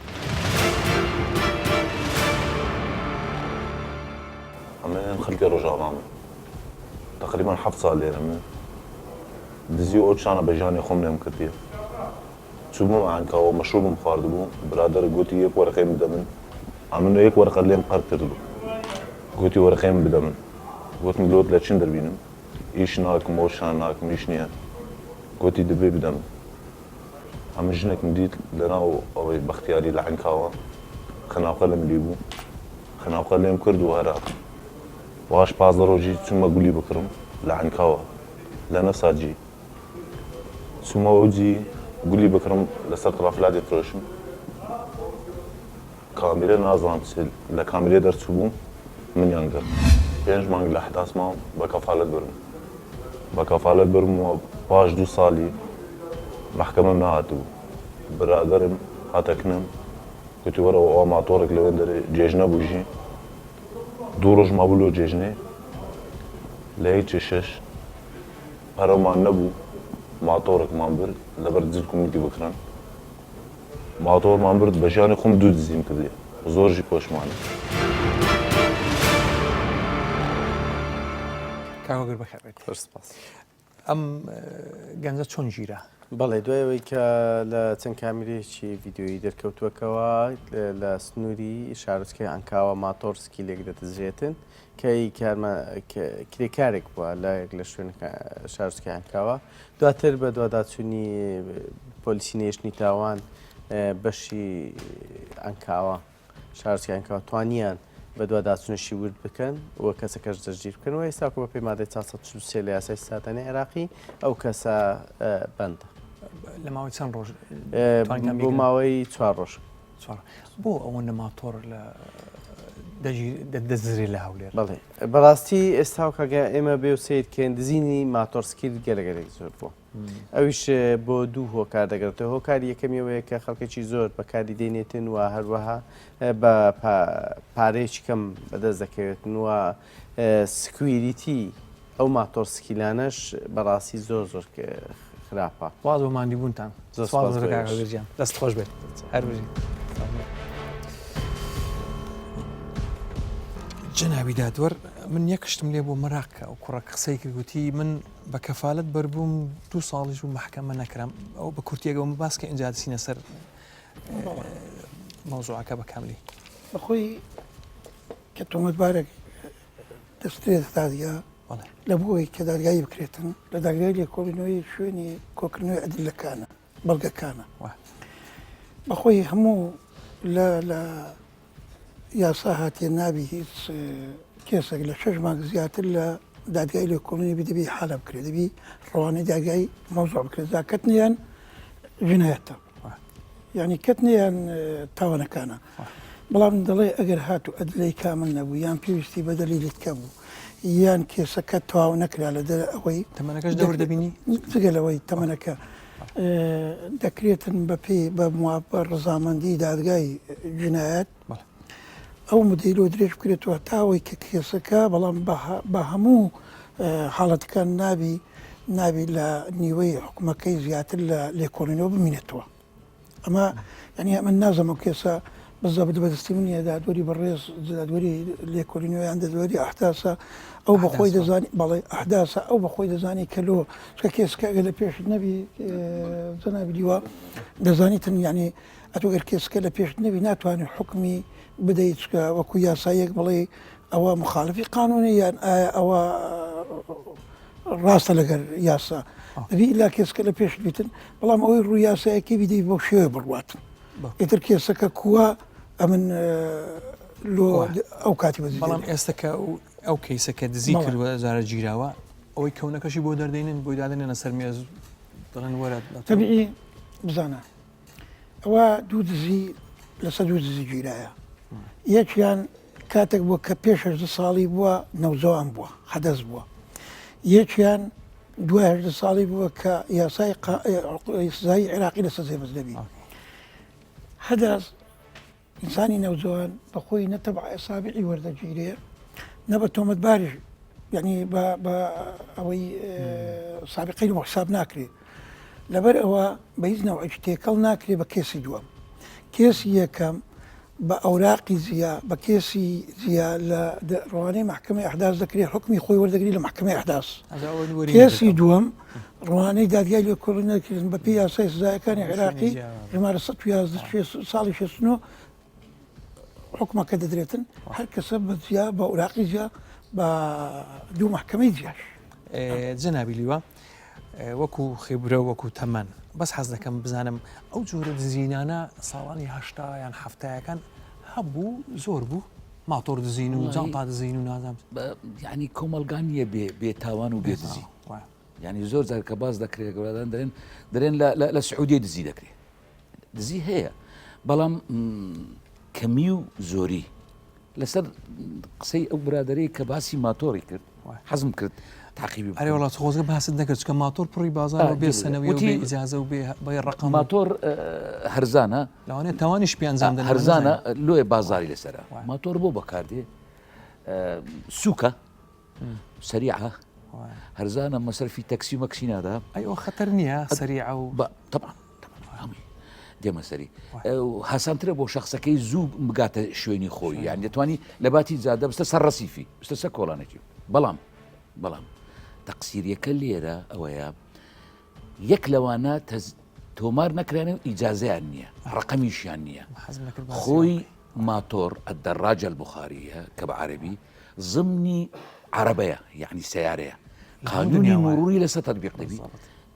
ئەمە خەڵکی ڕۆژاوامە تقریبا 7 ساڵ لێرە من دزی ئەو شانە بەژانی خۆم لێم کردیە چوبووم ئەنکاوە مەشروبم خواردبوو برادر گوتی یەک وەرەقەی بدە من ئەمن یەک وەرەقە لێم قەرت کردبوو گوتی وەرەقەیم بدە من گوتم لۆت لە چین دەبینم ئیش ناکەم ئەو شان ناکەم ئیش نییە گوتی دەبێ بدەم ئەمە ژنێکم دیت لەناو ئەوەی بەختیاری لە عینکاوە خناوقە لەم لی بوو خناوقە لێم کرد و هەرا واش 15 ڕۆژی چوومە گولی بکڕم لە عینکاوە لە نەساجی چوومە ئەوجی گولی بکڕم لەسەر قڕافلادی فرۆشم کامیرە نازانم لە کامیرێ دەرچوو بووم منیان گرت 5 مانگ لە حداس مام بە کەفالەت برم بە کەفالەت برمەوە پاش 2 ساڵی محکەمەم نهاتبوو برادەرم هاتەکنم گوتی وەرەوە ئەوە ماتۆڕێک لەوێن دەرێ جێژنە بووژی 2 ڕۆژ مابوو لۆ جێژنێ لە هیچی 6 پەرەمان نەبوو ماتۆڕێکمان برد لەبەر جلکم میدی بکڕن ماتۆڕمان برد بە ژیانی خۆم 2 دزیم کردێ زۆرژی پۆشمانە کاوەگر بەخێرێت ئەم گەنجە چۆن ژیرە بەڵێ دوایەوەی کە لە چەند کامیرێکی ڤیددیۆیی دەرکەوتووەکەوە لە سنووری شارۆچکەی ئەنکاوە ماتۆر سکیلێک دەدەزرێتن کەی کرێکارێک بووە لایەک لە شوێن شارۆچکەی ئەنکاوە دواتر بە دوواداچوونی پۆلیسی نێشتنی تاوان بەشی ئەنکاوە شارۆچکەی ئەنکاوە توانیان بە دوواداچوونەشی ورد بکەن وە کەسەکەش دەستگیر بکەن و ئێستاکە بە پێی مادەی 443 لە یاسای ساتانەی عێراقی ئەو کەسە بەندە لە ماوەی چەند ڕۆژ بۆ ماوەی 4 ڕۆژ بۆ ئەوەندە ماتۆر لە دەزرێ لە هەولێر بەڵێ بەڕاستی ئێستا کەگە ئێمە بێ و سید کێن دزینی ماتۆرسکیل گەلەگەلێک زۆر بووە ئەویش بۆ 2 هۆکار دەگرێتەوە هۆکاری یەکەمیەوەیە کە خەڵکێکی زۆر بەکاری دێنێتن و هەروەها بە پارەیەکی کەم بەدەست دەکەوێتن وە سکویریتی ئەو ماتۆرسکیلانەش بەڕاستی زۆر زۆر خراپە واز بۆ ماندیبوونتان زۆرگیان دەست خۆش بێت هەربژین جەنابی دادوەر من یەکشتم لێ بۆ مەراقکە و کوڕە قسەی کردگوتی من بە کەفالەت بەربووم 2 ساڵیش و محکەمە نەکرام ئەو بە کورتیەگەم باسکە ئینجا دەچینە سەر مەوزوعەکە بە کاملی بەخۆی کە تۆمەتبارێک دەستێت دادگا لە بۆی کە دادگایی بکرێتن لە داگای لێکۆڵینەوەی شوێنی کۆکردنەوەی ئەدلەکانە بەڵگەکانە بەخۆی هەموو لە یاسا هاتیە نابی هیچ کێسێک لە 6 مانگ زیاتر لە دادگای لێکۆڵینەوەی دەبی حالە بکرێت دەبی ڕەوانەی داگای مەوزوع بکرێت کەتنیان ژنایەتە یعنی کەتنیان تاوانەکانە بەڵام دەڵێ ئەگەر هات و ئەدلەی کامل نەبوو یان پێویستی بە دەلیلت کە بوو یان کێسەکە تەواو نەکرا لە ئەوەی تەمەنەکەش دەور دەبینی جگەلەوەی تەمەنەکە دەکرێتن بە ڕزامەندی دادگای جنایەت ئەو مدەیرۆ درێژ بکرێتەوە تاوەی کە کێسەکە بەڵام بە هەموو حاڵەتەکان نابی لە نیوەی حکومەکەی زیاتر لە لێکۆڵینەوە بمینێتەوە ئەمە ینی من نازەمە کێسە بەزەبت بەدەستی منیە دادوەری بەڕێز دادوەری لێکۆڵینەوەیان دەدوەری ئەحداسە ئەو بەخۆی دەزانی بەڵێ ئەحداسە ئەو بەخۆی دەزانی کەلۆ چکە کێسکە ئەگە لە پێش نەبی زەنابی دیوە دەزانیتن یعنی ئەتوگەر کێسکە لە پێش نەبی ناتوانێت حکمی بدەیت چکە وەکو یاسایەک بڵێ ئەوە مخالفی قانونی یان ئەوە ڕاستە لەگەر یاسا دەبی لا کێسکە لە پێش بیتن بەڵام ئەوەی ڕووی یاسایەکی بیدەی بۆ شێوە بڕواتن ئیتر کێسەکە کووە ئەمن لۆ ئەو کاتی وەزی بەڵام ئێستاکە ئەو کەیسەکە دزی کردوە زارە گیراوە ئەوەی کەونەکەشی بۆ دەردەینن بۆی دادنێنە سەر مێز دڵێن وەرە تەبیعی بزانە ئەوە 2 دزی لەسەر 2 دزی گیرایە یەکیان کاتێک بووە کە پێش 8 ساڵی بووە نەوزەوان بووە حەدەس بووە یەکیان 2 ساڵی بووە کە یاسای سزای عێراقی لەسەر زێبەز دەبی هەدەس ئینسانی نەوزەوان بەخۆی نەتەبع ئەسابعی وەردەگیرێ نە بە تۆمەتباریش یعنی بە ئەوەی سابقەی بۆ حساب ناکرێت لەبەر ئەوە بە هیچ نەوعێکی تێکەڵ ناکرێت بە کێسی دووەم کێسی یەکەم بە ئەوراقی زییا بە کێسی زییا لە ڕوانەی محکمەی ئەحداس دەکرێت حکمی خۆی وەردەگری لە محکمەی ئەحداس کێسی دووەم ڕوانەی دادگای لێکۆڵینەوەکردن بە پێی یاسای سزایەکانی عێراقی ژمارە 111 ساڵی 69 حکومەکە دەدرێتن هەر کەسە بە زییا بە ئەوراقی زییا بە دوو محکەمەی جیاش جەنابی لیوە وەکو خێبرە وەکو تەمەەن بەس حەز دەکەم بزانم ئەو جۆرە دزینانە ساڵانی هەشتا یان هەفتایەکان هەبوو زۆر بوو ماتۆر دزین و جانتا دزین و نازانم یعنی کۆمەلگان نییە بێتاوان و بێدزی ینی زۆر جار کە باز دەکرێت گەورادان دەرێن لە سعودی دزی دەکرێت دزی هەیە بەڵام کەمی و زۆری لەسەر قسەی ئەو برادەرەی کە باسی ماتۆری کرد حەزم کرد تاقیبی ئەرێ وڵات خۆزگە باست نەکرد چکە ماتۆر پڕی بازار بێ سەنەوی و بێ ئیجازە و بێ ڕقم ماتۆر هەرزانە لەوانێت تاوانیش پیانزان هەرزانە لۆیە بازاری لەسرە ماتۆر بۆ بەکاردێ سووکە سەریعە هەرزانە مەسەرفی تەکسی و مەکسینادا ئەو خەتەر نییە سەریع و طبعا دێمە سەری هاسانترە بۆ شخصەکەی زوو بگاتە شوێنی خۆی یان دەتوانی لە باتی جادە بستە سەر ڕەسیفی بستە سەر کۆڵانێکی بەڵام تەقسیریەکە لێرە ئەوەیە یەک لەوانە تۆمار نەکرانێ و ئیجازەیان نییە ڕقەمیشیان نییە خۆی ماتۆر الدراجة البخارية كبع عربي ضمني عربية يعني سيارة قانوني مروري لسه تطبيق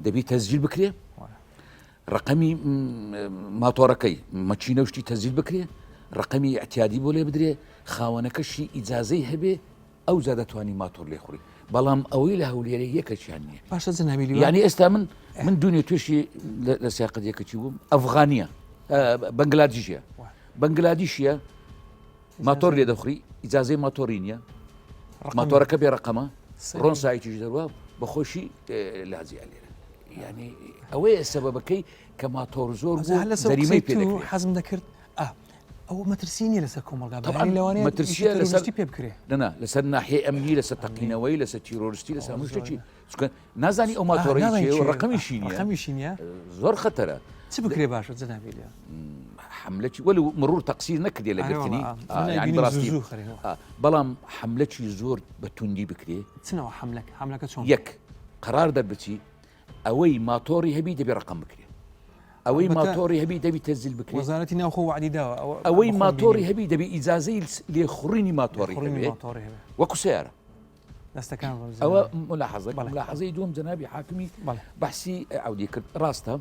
دبي تسجيل بكري رقمي ماتوركي ماشينه وشتي تسجيل بكري رقمي اعتيادي بوله بدري خاونك شي اجازه هبه او زادتواني ماتور لي خوري بلام اويله وليه كشانيه باش زنابيلي يعني استامن من دنيا توشي لساقه ديك تشوم افغانيه بنغلاديشيا ماتور لي دخري اجازه ماتورينيا ماتورك برقمه رون سايتي جدوا بخوشي لازي عليه يعني اوي سببكي كماتور زور زريمي بيدك حزم ذكرت او مترسيني لسكم طبعا مترسيه لسه بيبكري لا لسه ناحيه امنيه لسه تقينوي لسه تيرورستي لسه مشتي نازاني او ماتوري رقمي شينيا زور خطره تبكري باشا زنابيل حملتي ولو مرور تقصير نكدي لقيتني يعني براستي بلام حملتي زور بتوندي بكري تنوع حملك شلون يك قرار دربتي اوي ماتوري هبي دبي رقم بكري اوي ماتوري هبي دبي تنزل بكري وزارتنا اخو وعدي داوا اوي ماتوري هبي دبي اجازه ليخريني ماتوري هبي وكو سياره نستكان او ملاحظه يدوم جنابي حاكمي بحسي عودي كرت راستا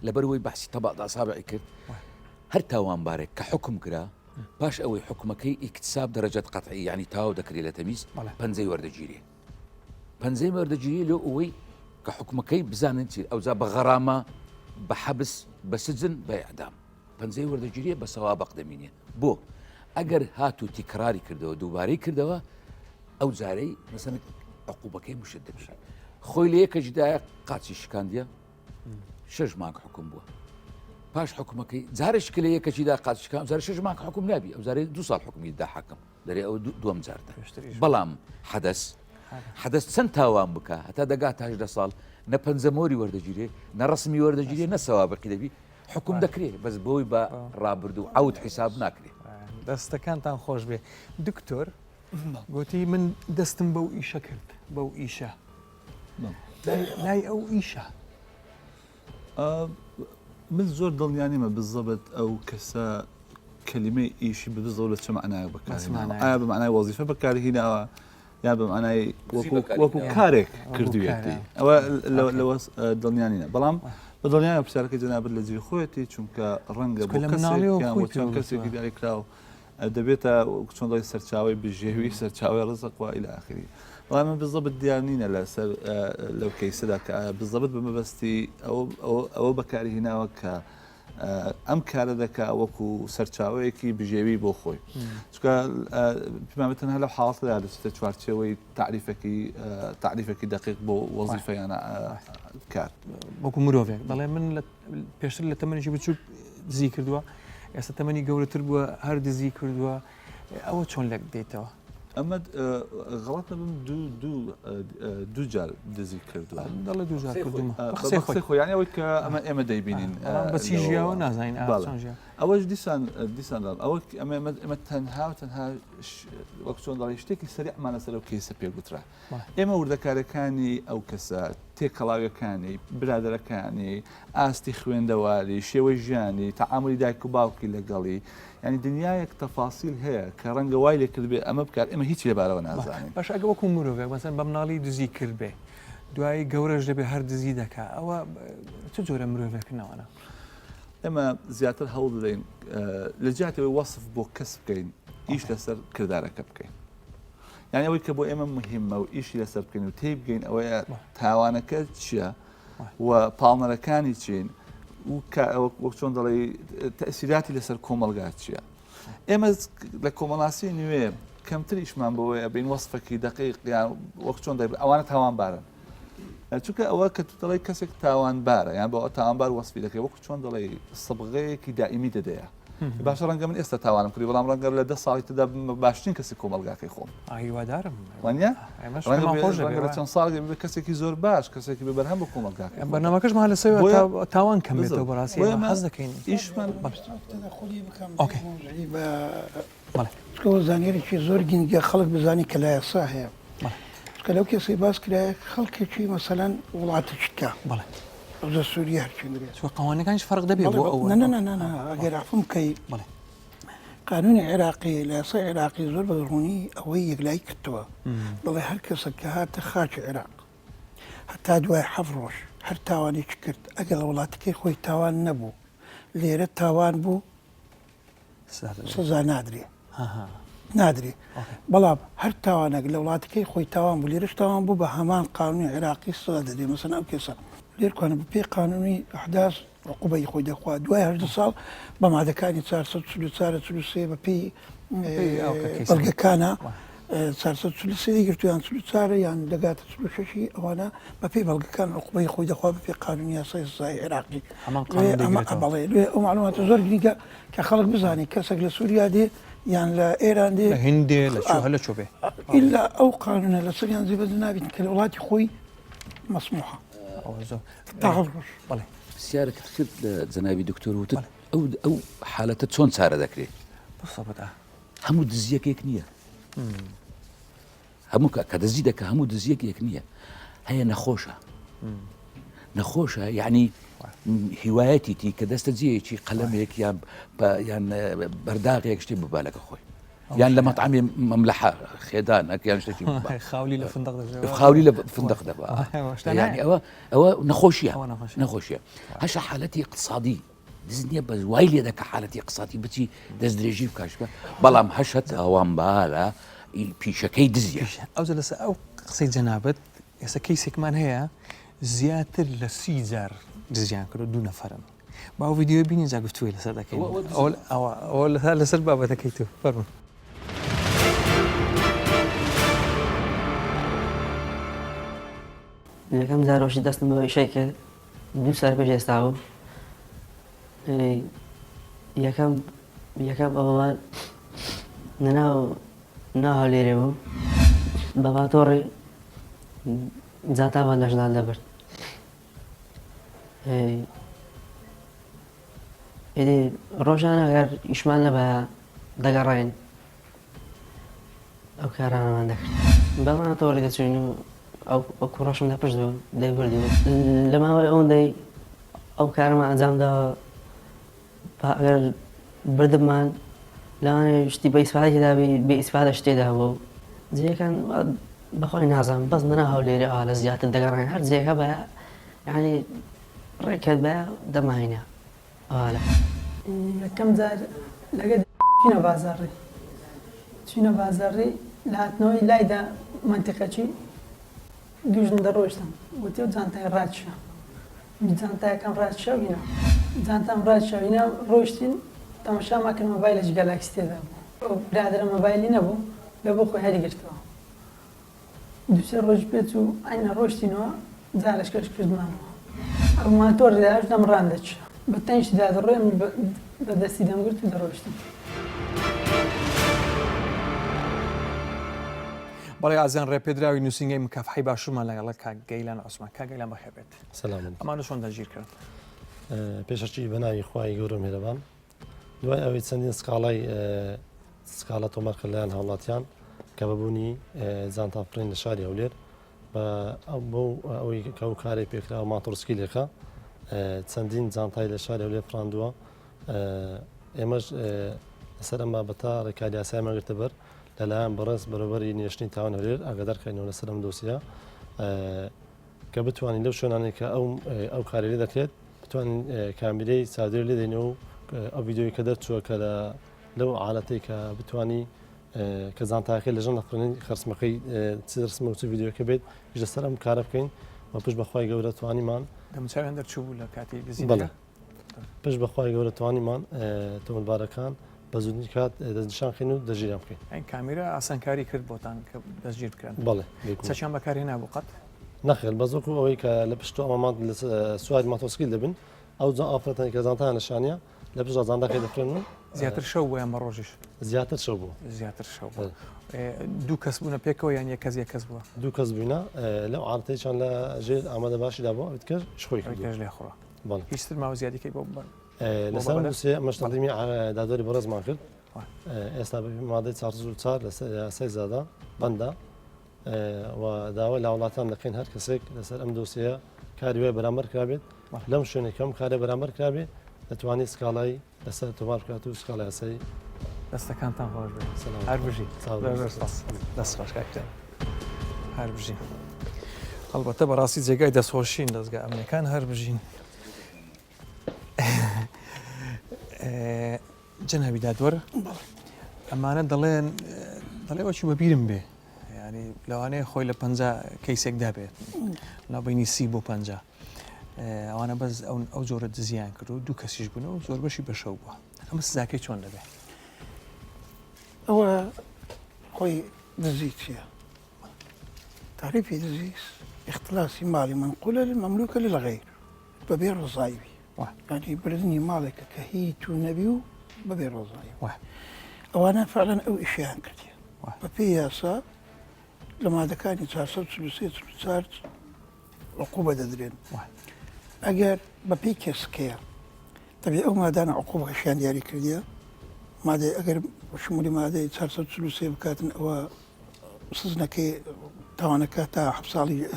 لبروي بحسي طبق اصابعي كرت هر تاوان بارك كحكم كرا باش اوي حكمكي اكتساب درجه قطعيه يعني تاو دكري لتميز بنزي وردجيري لو اوي كحكمكي بزاننتي او زاب غرامه بحبس بسجن باعدام بنزي وردجيري بسوابق دمينيه بو اگر هاتو تكراري كردو دوباري كردو او زاري مثلا عقوبكي مشدد خوي ليك جدا قاتشي شكانديا شج معك حكم بو باش حكمكي زار شكليه كجدا قاتشي كان زار شج معك حكم نابي او زاري 2 سال حكم يدا حكم دري او دوم زارته بلام حدث سنتاوان بكا حتى دقات 10 سال نبنزموري وردجيري نرسمي وردجيري نسوابقي دبي حكم دكري بس بوي با رابردو عود حساب ناكري دەستەکانتان خۆش بێ دکتۆر گوتی من دەستم بەو ئیشە کرد بەو ئیشە لای ئەو ئیشە من زۆر دڵنیانیمە بالضبط ئەو کەسە کەلیمەی ئیشی بزەوت چه معنای بەکارهێناوە ئایا بمعنای وەزیفە بەکارهێناوە یا بمعنای وەکو کارێک کردوێتی ئەوە لەوە دڵنیانینە بەڵام بە دڵنیایە پرسیارەکەی جەنابەت لە جێ خۆیەتی چونکە ڕەنگە بۆ چەند کەسێکی دیاریکراوە دەبێتە چۆن دڵی سەرچاوی بژێوی سەرچاوی ڕزق و ئیلی ئاخری بەڵام من بالضبط دیار نینە لەسەر لەو کەیسەدا کە بالضبط بمەبەستی ئەوە بەکارهێناوە کە ئەم کارە دەکا وەکو سەرچاوەیەکی بژێوی بۆ خۆی چونکە پێمانێت تەنها لەو حاڵەتەدا دەچێتە چوارچێوەی تعریفێکی دقیق بۆ وەزیفەیانە کار وەکو مرۆڤێک دەڵێ من پێشتر لە تەمەنێکی بچووک دزی کردووە ئێستا تەمەنی گەورەتر بووە هەر دزی کردووە ئەوە چۆن لێک دێتەوە ئەمە غەڵەتە بم دوو جار دزی کردووە دەڵێ دوو جار کردومە خۆیان ئەوەی کە ئەمە دەیبینین بەچی ژیاوە نازانین ئەوەش دیسان ئەوە ئەمە تەنها وەک چۆن دەڵی شتێکی سەریعمانە سەر ئەو کەیسە پێگوترا ئێمە وردەکارەکانی ئەو کەسە تێکەڵاویەکانی برادەرەکانی ئاستی خوێندەواری شێوەی ژیانی تەعاملی دایک و باوکی لەگەڵی ینی دنیایەک تەفاسیل هەیە کە ڕەنگە وای لێ کرد بێ ئەمە بکات ئێمە هیچ لێبارەوە نازانین باش ئەگە وەکو مرۆڤێک مەسەن بە مناڵی دزی کرد بێ دوایی گەورەش دەبێ هەر دزی دەکا ئەوە چ جۆرە مرۆڤێکنەوەە ئێمە زیاتر هەوڵ دەدەین لە جاتەوەی وەصف بۆ کەس بکەین ئیش لەسەر کردارەکە بکەین یعنی ئەوەی کە بۆ ئێمە مهمە و ئیشی لەسەر بکەین و تێی بگەین ئەوەیە تاوانەکە چییە و پاڵنەرەکانی چین و وەک چۆن دەڵێ تەسیراتی لەسەر کۆمەلگا چییە ئێمە لە کۆمەڵاسی نوێ کەمتر ئیشمان بۆەیە بین وەصفێکی دقیق یان وەک چۆن دەبێت ئەوانە تاوانبارن چونکە ئەوە کە تو دەڵێ کەسێک تاوانبارە یان بۆ تاوانبار وەصفی دەکەی وەکو چۆن دەڵێ سبغەیەکی دائیمی دەدەیە باشە ڕەنگە من ئێستا تاوانم کردی بەڵام ڕەنگە لە 10 ساڵی تدا باشترین کەسی کۆمەلگاکەی خۆم ئاهیوادارم وانە ڕەنگە چەند ساڵی بێ کەسێکی زۆر باش کەسێکی بەبەرهەم بۆ کۆمەلگاکە بەرنامەکەشمان لەسەر تاوان کەم بێتەوە بەڕاستی حەز دەکەین ئیشمان بەڵێ زانیێکی زۆر گینگە خەڵک بزانی کە لای ئەسا هەیە کە لەو کەسی باس کرایە خەڵکێکی مەسەلەن وڵاتەکە بەڵێ ئەوزە سووریە هەرچێنێت قوانەکانش فەرق دەبێت بۆ ئەو ئەگەر عفوم بکەی قانونی عێراقی لە یاسای عێراقی زۆر بەڕوونی ئەوەی یەکلایی کردەوە بەڵێ هەر کەسە کە هاتە خاچی عێراق هەتا دوای 7 ڕۆژ هەر تاوانێکی کرد ئەگەر لە وڵاتەکەی خۆی تاوان نەبوو لێرە تاوان بوو سزا نادرێ بەڵام هەر تاوانێک لە وڵاتەکەی خۆی تاوان بوو لێرەش تاوان بوو بە هەمان قانونی عێراقی سزا دەدرێ مەسەن ئەو کێسە لێرکانە بە پێی قانونی ئەحداث عقوبەی خۆی دەخوا دوای 8 ساڵ بە مادەکانی 443 بە پێی بەڵگەکانە 443 گرتویان 4 یان دەگاتە 46 ئەوانە بە پێی بەڵگەکان عقوبەی خۆی دەخوا بە پێی قانونی یاسای سزای عێراقی بەڵێ ئەو معلوماتە زۆر گرنگە کە خەڵک بزانێت کەسێک لە سووریا دێ یان لە ئێران دێ لە هیندێ لە چۆبێ ئیلا ئەو قانونە لە سەریان زیبەد نابێت کە لە وڵاتی خۆی مەسموحە بەڵێ پرسیارێکت کرد لە جەنابی دکتۆر وتت ئەو حالەتە چۆن چارە دەکرێت هەموو دزیەکێک نییە هەموو کە دەزی دەکە هەموو دزیەکێک نییە هەیە نەخۆشە یعنی هیوایەتیتی کە دەستە جێیەکی قەلەمێک یان بەرداغێک شتی ببالەکە خۆی یان لە مەطعمی مەملەحە خێدانەک یان شتێکی خاولی لە فندق دەبا یعنی ئەوە نەخۆشیە هەشە حالەتی اقتصادی دز نییە بە وای لێ دەکە حالەتی اقتصادی بچی دەست درێژی بکاشکە بەڵام هەشت ئەوانبارە پیشەکەی دزیە ئەو لەسەر ئەو قسەی جەنابەت ئێستا کەیسێکمان هەیە زیاتر لە 30,000 دزیان کرد 2 نەفەرن باو ڤیدیۆ بینی جا گفتووی لەسەر دەکەین ئەوە لەسەر بابەتەکەی تو فەرموو یەکەم جارۆشی دەستم بە ئیشەی کرد 2 سەر پێش ئێستا بوو یەکەم ئەوەوان ناو لێرێ بوو بە باتۆڕی جاتاوان لەشدان دەبرد ڕۆژانە ئەگەر ئیشمان لەبایە دەگەڕێن ئەو کارانەمان دەکرد بەڵام تۆڕی دەچوین و ئەو کوڕۆشم دەپشت بوو دەیبردی بوو لە ماوەی ئەوەندەی ئەو کارمان ئەنجامداوە ئەگەر بردبمان لەوانێ شتی بە ئیسفادێکدا بێ ئیسفادە شتێدا بوو جێەکان بەخۆی نازانم بەس منە هەولێرە لە زیاتر دەگەڕێن هەر جێگە بە یعنی ڕێکت بە دەماینە ئەوە یەکەم جار لەگە چینە بازاڕی لە هاتنەوەی لایدا منتیقەچی دوژن دەڕۆشتم وتی و جانتای ڕاچە جانتایەکەم ڕاچەوینە جانتام ڕاچەوینە ڕۆشتین تەماشاماکرد مۆبایلەش گەلاکسی تێدا بوو برادرە مۆبایلی نەبوو لە بۆ خۆی هەریگرتەوە دوسێ ڕۆژ پێچ و ئاینە ڕۆشتینەوە جارشکەش کردمانەوە ئەومان تۆ ڕێداش دەم ڕان دەچە بە تەنیشتدا دەڕۆێ بە دەستی دەمگرت و دەڕۆشتم بەڵێ ئازان ڕێپێدراوی نووسنگی مکافحی باشومان لەگەڵ کاک گەیلان عوسمان کاک گەیلان بەخێبێت ئەمانە چۆن دەگیر کرد پێشەچی بەناوی خوای گەورە میهرەبان دوای ئەوەی چەندین سکاڵە تۆمەرکردیان هاوڵاتیان کە بەبوونی زانتاپڕین لە شاری هەولێر بۆ ئەوەی کە ئەو کارێک پێکراوە ماتۆرسکی لێکە چەندین جانتای لە شارێ لێ فراندووە ئێمەش لەسەر ئەم بابەتە ڕێکاری یاسای مەگرتە بەر لەلایەن بەڕێز بەرەبەری نێشتنی تاوان هەولێر ئاگادارکەینەوە لەسەر ئەم دۆسیە کە بتوانین لەو شوێنانێک کە ئەو کاری لێ دەکرێت بتوانین کامیرەی چاودێر لێ دێنەوە و ئەو ڤیدیۆی کە دەرچووە کە لەو حالەتەی کە بتوانی کە زانتاکەی لەژەن نەخڕنی خەرسمەکەی چرسمە و چ ڤیدیۆکە بێت لەسەر ئەم کارە بکەین و پشت بەخوای گەورە توانیمان دەمچاویان دەرچوو بوو لە کاتی بەڵێ پشت بەخوای گەورە توانیمان تۆمەتبارەکان بە زودنی کات دەستنیشان خین و دەژیران بکەین ئەین کامیرە ئاسانکاری کرد بۆتان کە دەستگیر بکران بەڵێ چەشان بەکارهێنا بوو قەت نەخێر بەزۆک ئەوەی کە لە پشت ئەمەمان سواری ماتۆسکیل دەبن ئەو ئافرەتانی کە زانتان نەشانە لە پشت زانداکەی دەفرێن و زیاتر شەو بۆ ئەمە ڕۆژیش زیاتر شەو بوو زیاتر شەو دوو کەس بوونە پێکەوە یان یەک کەس بووە دوو کەس بووینە لەو عارتەیان لە ژێر ئامادە باشیدا بۆ ئەوت کرد شخۆی لێ خڕە بەڵ هیچتر ماوە زیادیکەی بۆ لەسەر دووسێ مەشتەڵیمی دادوەری بەڕێزمان کرد ئێستا مادەی 4 لە سەی زادا بەندا و داوای لە وڵاتان دەکەین هەر کەسێک لەسەر ئەم دۆسیە کاری وێ بەرامبەر کرابێت لەم شوێنێکەم کارێ بەرامبەر کرابێت دەتوانێت سکاڵایی لەسەر تۆمار بکات و سکاڵای یاسایی دەستەکانتان خۆش بێت هەر بژی دەست ڕاشکاکتێن هەر بژین هەڵبەتە بەڕاستی جێگای دەستخۆشین دەستگا ئەمنەکان هەر بژین جەنابی دادوەر ئەمانە دەڵێن وەچی بەبیرم بێ ینی لەوانەیە خۆی لە 50 کەیسێکدا بێت ناوبینی 30 بۆ 50 ئەوانە بەس ئەو جۆرە دزیان کرد و دوو کەسیش بوون و زۆر بەشی بەشەو بووە ئەمە سزاکەی چۆن دەبێت ئەوە خۆی دزی چییە؟ تعریفی دزی اختلاسی مالی منقولە مەملوکە للغەیر بەبێ ڕزایوی ینی بردننی ماڵێکە کە هیچ و نەبی و بەبێ ڕۆزایی ئەوانە فعلەن ئەو ئیشیان کردی بە پێی یاسا لە مادەکانی 4 عقوبە دەدرێن ئەگەر بە پێی کەسکەیە تەبێ ئەو مادانە عقوبەشیان دیاری کردیە مادەی ئەگەر شمولی مادەی 4 بکاتن ئەوە سزنەکەی تاوانەکە تا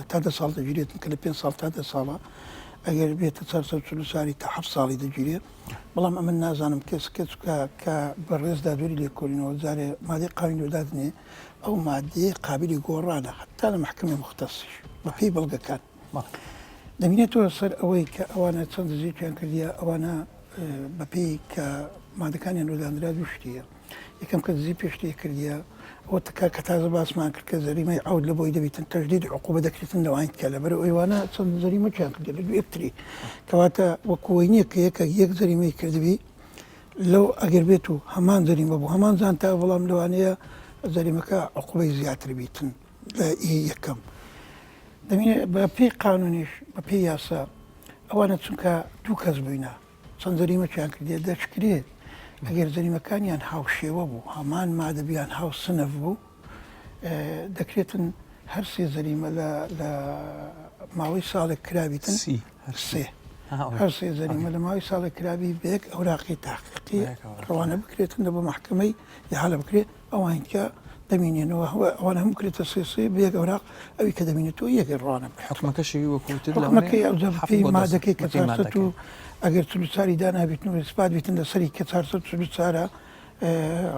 تا 10 ساڵ دەگیرێتن کە لە 5 ساڵ تا 10 ساڵە ئەگەر بێتە 4 ساری تا 7 ساڵی دەگیرێت بەڵام ئەمە نازانم کەس کە بەڕێز دادوەری لێکۆڵینەوە جارێ مادەی قاوین دادنێ ئەو مادەی قابلی گۆڕانە حتا لە محکمە مختەسیش بە پێی بەڵگەکان دەبینێتەوە سەر ئەوەی کە ئەوانە چەند دزییان کردیە ئەوانە بەپێی کە مادەکانیان ودانرا دوو شتیە یەکەم کە دزی پێشتی کردیە ئەوە تکا کە تازە باسمان کرد کە زەریمای عود لە بۆی دەبێتن تەجدید عقوبە دەکرێتن لەوان کە لەبەر ئەوانە چەند زەریمەیان کرد لە دوێتری کەواتە وەکوی نییە کە یەک زەریمەی کردبی لەو ئەگەر بێت و هەمان زەریمە بوو هەمان زان تا بەڵام لەوانەیە زەریمەکە عقوبەی زیاتر بیتن لە یەکەم دەبینێت بە پێی قانونیش بە پێی یاسا ئەوانە چونکە دوو کەس بووینە چەند زەریمەیان کردێت دەچکرێت ئەگەر زەریمەکانیان هاوشێوە بوو هەمان مادەبیان هاو سنەف بوو دەکرێتن هەر سێ زەریمە لە ماوەی ساڵێک کرابیتن هەر سێ زەریمە لە ماوەی ساڵێک کرابی بێک ئەوراقی تاقیقی ڕەوانە بکرێتن لە بۆ محکمەی یاحالە بکرێت ئەوان کە دەمینێنەوە ئەوانە هەم بکرێتە سێ بێک ئەوراق ئەوی کە دەمینێتەوە یەک ڕوانە حکومەکەشی وەکوتر حکومەکەی ئەو پێی مادەکەی کە و ئەگەر چاری دانابیتن و سپات بیتن لەسەری کە 4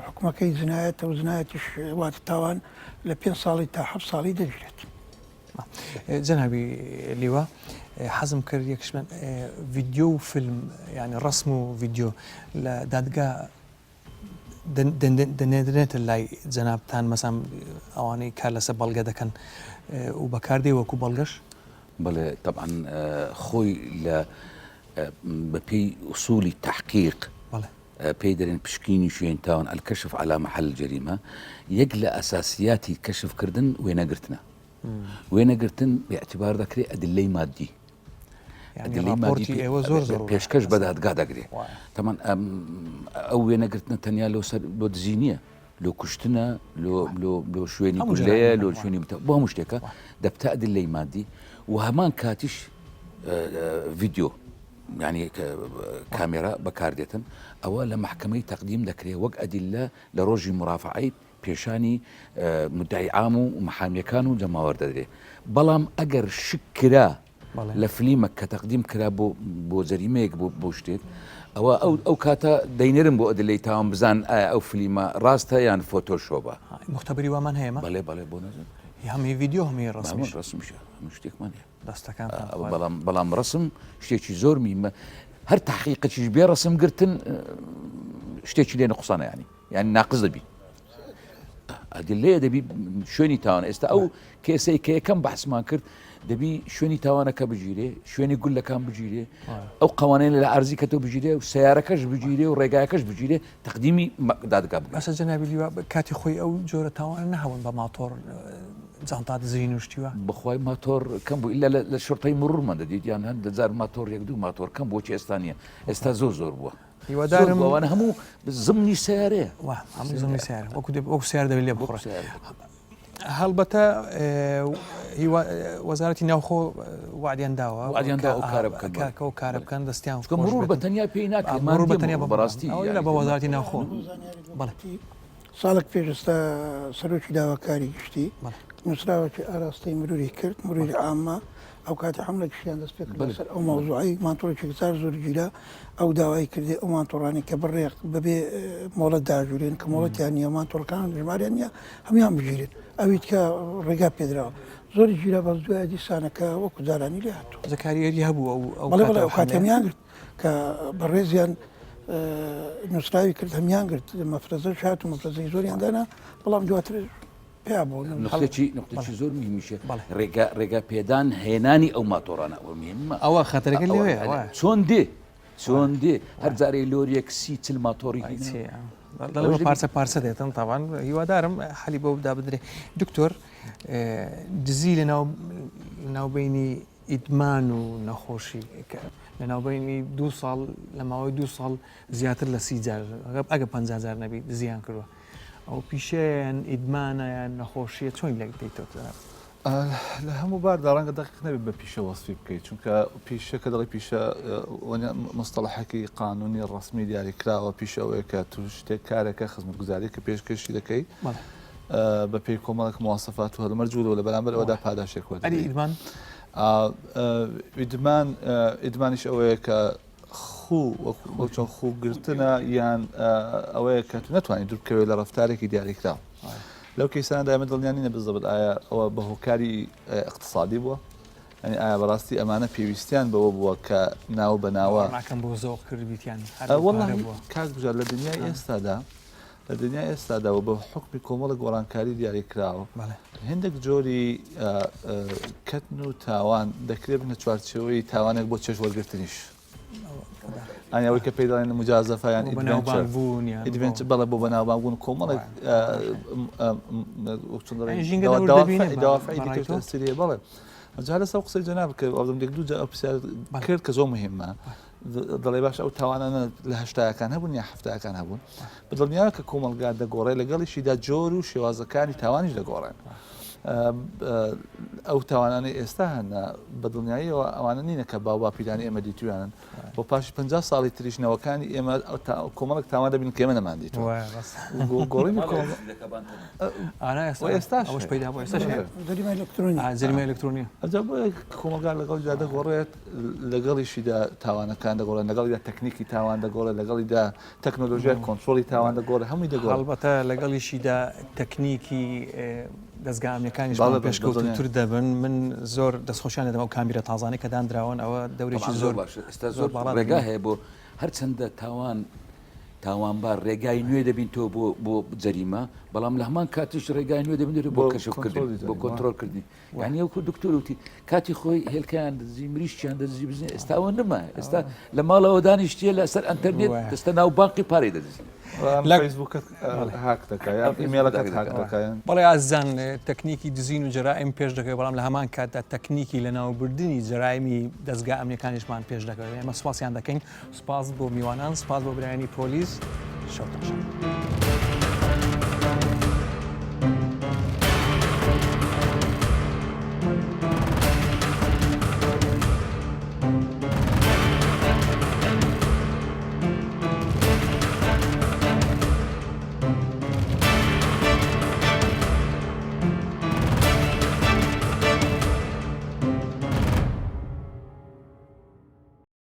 حکومەکەی زنایەتە و زنایەتیش واتە تاوان لە 5 ساڵی تا 7 ساڵی دەگرێت. جەنابی لیوە حەزم کرد یەکشمان ڤیدیۆ و فیلم ینی ڕسم و ڤیدیۆ لە دادگا دەنێدرێتە لای جەنابتان مەسام ئەوانەی کار لەسەر بەڵگە دەکەن و بەکاردێ وەکو بەڵگەش بەڵێ طبعا خۆی لە بەپێی ئوسولی تحقیق پێی دەرێن پشکینی شوێن تاوان الکەشف على محل الجريمة یەک لە ئەساسیاتی کەشفکردن وێنەگرتنە وێنەگرتن باعتبار دەکرێت ئەدلەی مادی پێشکەش بە دادگا دەگرێت تەمان ئەو وێنەگرتنە تەنیا لۆ دزی نییە لۆ کوشتنە لۆ شوێنی گولەیە لۆ شوێنی بۆ هەموو شتێکە دەبتە ئەدلەی مادی و هەمان کاتیش ڤیدیۆ یعنی کامێرا بەکاردێتن ئەوە لە محکمەی تەقدیم دەکرێت وەک ئەدیلە لە ڕۆژی مرافعی پێشانی مدعی عام و محامیەکان و جەماوەەر دەدرێت بەڵام ئەگەر شک کرا لە فلیمە کە تەقدیم کرا بۆ جەریمەیەک بۆ شتێت ئەوە ئەو کاتە دەینێرم بۆ ئەدلەی تاوان بزان ئەو فلیمە ڕاستە یان فۆتۆشۆبە مختبری وامان هەیەمە بەڵێ بۆ نەزن هەمی ویددیو هەمی ڕسمیش ڕسمشە هەموو شتێکمان هەیە دەستەکان بەڵام ڕسم شتێکی زۆر میمە هەر تحقیقەتیش بێ ڕسم گرتن شتێکی لێ نەقسانە ینی ناقز دەبی ئەدلەیە دەبی شوێنی تاوان ئێستا ئەو کێسەی کە یەکەم بەحسمان کرد دەبی شوێنی تاوانەکە بگیرێ شوێنی گولەکان بگیرێ ئەو قوانین لە ئارزی کە تۆ بگیرێ و سیارەکەش بگیرێ و ڕێگایەکەش بگیرێ تەقدیمی دادگا بکە بەسە جەنابی لیوا کاتی خۆی ئەو جۆرە تاوان نەهاون بە ماتۆر جانتا دزین وشتیوە بەخوای ماتۆر کەم بوو ئللا لە شرتەی مرورمان دەدیت یان هەند دەجار ماتۆر یەک دوو ماتۆر کەم بۆچی ئێستانە ئێستا زۆر بووە هیوادارم هەموو زمنی سیارەیە هەموو زمنی سیارە وەکو سیار دەبێت لێ بخۆڕ هەڵبەتە وەزارەتی ناوخۆ وعدیان داوە ئەو کارە بکەن دەستیان مرور بە تەنیا پێی ناکەن مرور بە تەنیا بەڕاستی لە بە وەزارەتی ناوخۆ بەڵێ ساڵێک پێشستا سەرۆکی داواکاری گشتی نووسراوەکی ئاراستەی مروری کرد مروری عامە ئەو کاتی حملێکیان دەست پێ لەسەر ئەو مەوزوعی مانتۆڕێکی زۆر گیرە ئەو داوای کردێ ئەو مانتۆڕانی کە بڕێق بەبێ مۆڵەت داژورێن کە مۆڵەتیان نیە مانتۆڕەکان ژماریان نیە هەمیان بگیرێت ئەویت کە ڕێگا پێدراوە زۆری گیرە بە دوای دیسانەکە وەکو جارانی لێ هاتوو زەکاریەری هەبوو ئەو کاتەمیان گرت کە بەڕێزیان نووسراوی کرد هەمیان گرت مەفرەزە هات و مەفرەزەی زۆریاندانا بەڵام دواتر نقطەی زۆر میمیشە ڕێگا پێدان هێنانی ئەو ماتۆڕانە ئەوە خەتەرەکە لێوێ چۆن دێ هەر جارەی لۆریەک سی چل ماتۆری پارچە دێتن تاوان هیوادارم حەلی بۆ بدا بدرێ دکتۆر دزی لە ناوبینی ئیدمان و نەخۆشی لە ناوبینی 2 ساڵ لە ماوەی 2 ساڵ زیاتر لە 30 جار ئەگە 50,000 نەبی دزیان کردووە ئەو پیشەیان ئیدمانەیان نەخۆشیە چۆن لێک دەیتەوە لە هەموو باردا ڕەنگە دەقیق نەبێت بە پیشە وەسفی بکەیت چونکە پیشە کە دەڵی پیشە مستەڵەحەکی قانونی ڕسمی دیاریکراوە پیشەوەیە کە تو شتێک کارەکە خزمەتگوزاری کە پێشکەشی دەکەی بە پێی کۆمەڵک مواصفات و هەلمەرج و لە بەرامبەر ئەوەدا پاداشێک وەرە ئیدمانیش ئەوەیە کە چۆن خوگرتنە یان ئەوەیە کە تو نتوانین دووربکەوێت لە ڕفتارێکی دیاریکراوە لەو کەیساندا ئەمە دڵنیانی نەبزەبت ئایا ئەوە بە هۆکاری اقتصادی بووە ئەنی ئایا بەڕاستی ئەمانە پێویستیان بەوە بووە کە ناو بەناوە بۆ زۆق کردبییان کاک بژار لە دنیای ئێستادا لە دنیای ئێستادا و بە حکمی کۆمەڵە گۆڕانکاری دیاریکراوە هەندێک جۆری کەتن و تاوان دەکرێت بنە چوارچەوەی تاوانێک بۆ چێژ وەرگرتنیش ئەوەی کە پێداڵێن مجازەفیان ئیدڤنچ بەڵێ بۆ بەناوبانبوون کۆمەڵێک سریە بەڵێ جا لەسە قسەی جەناب کە ئەوم دێک دوو پرسیار کرد کە زۆر مهمە دەڵێ باش ئەو تاوانانە لە هەشتایەکان هەبوون یا هەفتایەکان هەبوون بەدڵنیاوە کە کۆمەلگا دەگۆڕێ لەگەڵیشیدا جۆر و شێوازەکانی تاوانیش دەگۆڕێن ئەو تاوانانەی ئێستا هەنا بەدڵنیاییەوە ئەوانە نینە کە باوباپیرانی ئێمە دیتویانن بۆ پاشی 50 ساڵی تریشنەوەکانی ئێمە کۆمەڵک تاوان دەبین کە ئێمە نەمان دیتەوە گۆڕینی ئێستا ئەوش پیدا بۆ ئێستا زەریمە ئەلکترۆنیە ئەجا بۆ کۆمەلگار لەگەڵیدا دەگۆڕێت لەگەڵیشیدا تاوانەکان دەگۆڕێت لەگەڵیدا تەکنیکی تاوان دەگۆڕێت لەگەڵیدا تەکنۆلۆژیای کۆنتترۆلی تاوان دەگۆڕێت هەمووی دەگۆڕێت هەڵبەتە لەگەڵیشیدا تەکنیکی دەستگا ئەمریکانیش پێشکەوتتر دەبن من زۆر دەستخۆشیان دەدەم ئەو کامیرە تازانەی کە دانراون ئەوە دەورێکی زۆر ئێستا زۆر ڕێگا هەیە بۆ هەرچەندە تاوانبار ڕێگای نوێ دەبین تۆ بۆ جەریمە بەڵام لە هەمان کاتیش ڕێگای نوێ دەبین بۆ کەشفکردن بۆ کۆنتترۆلکردنی یعنی ئەو دکتۆر وتی کاتی خۆی هێلکیان دەزی مریشتیان دەزی بزنێ ئێستاوە نەما ئێستا لە ماڵەوە دانیشتە لەسەر ئەنتەرنێت دەستە ناو بانقی پارەی دەدەزی بەڵێ ئازان تەکنیکی دزین و جەرائم پێش دەکەوێت بەڵام لە هەمان کاتدا تەکنیکی لە ناوبردننی جەرایمی دەستگا ئەمریکانیشمان پێش دەکەوێت ئێمە سوپاسیان دەکەین سوپاس بۆ میوانان سوپاس بۆ برایانی پۆلیس شەوتەشان.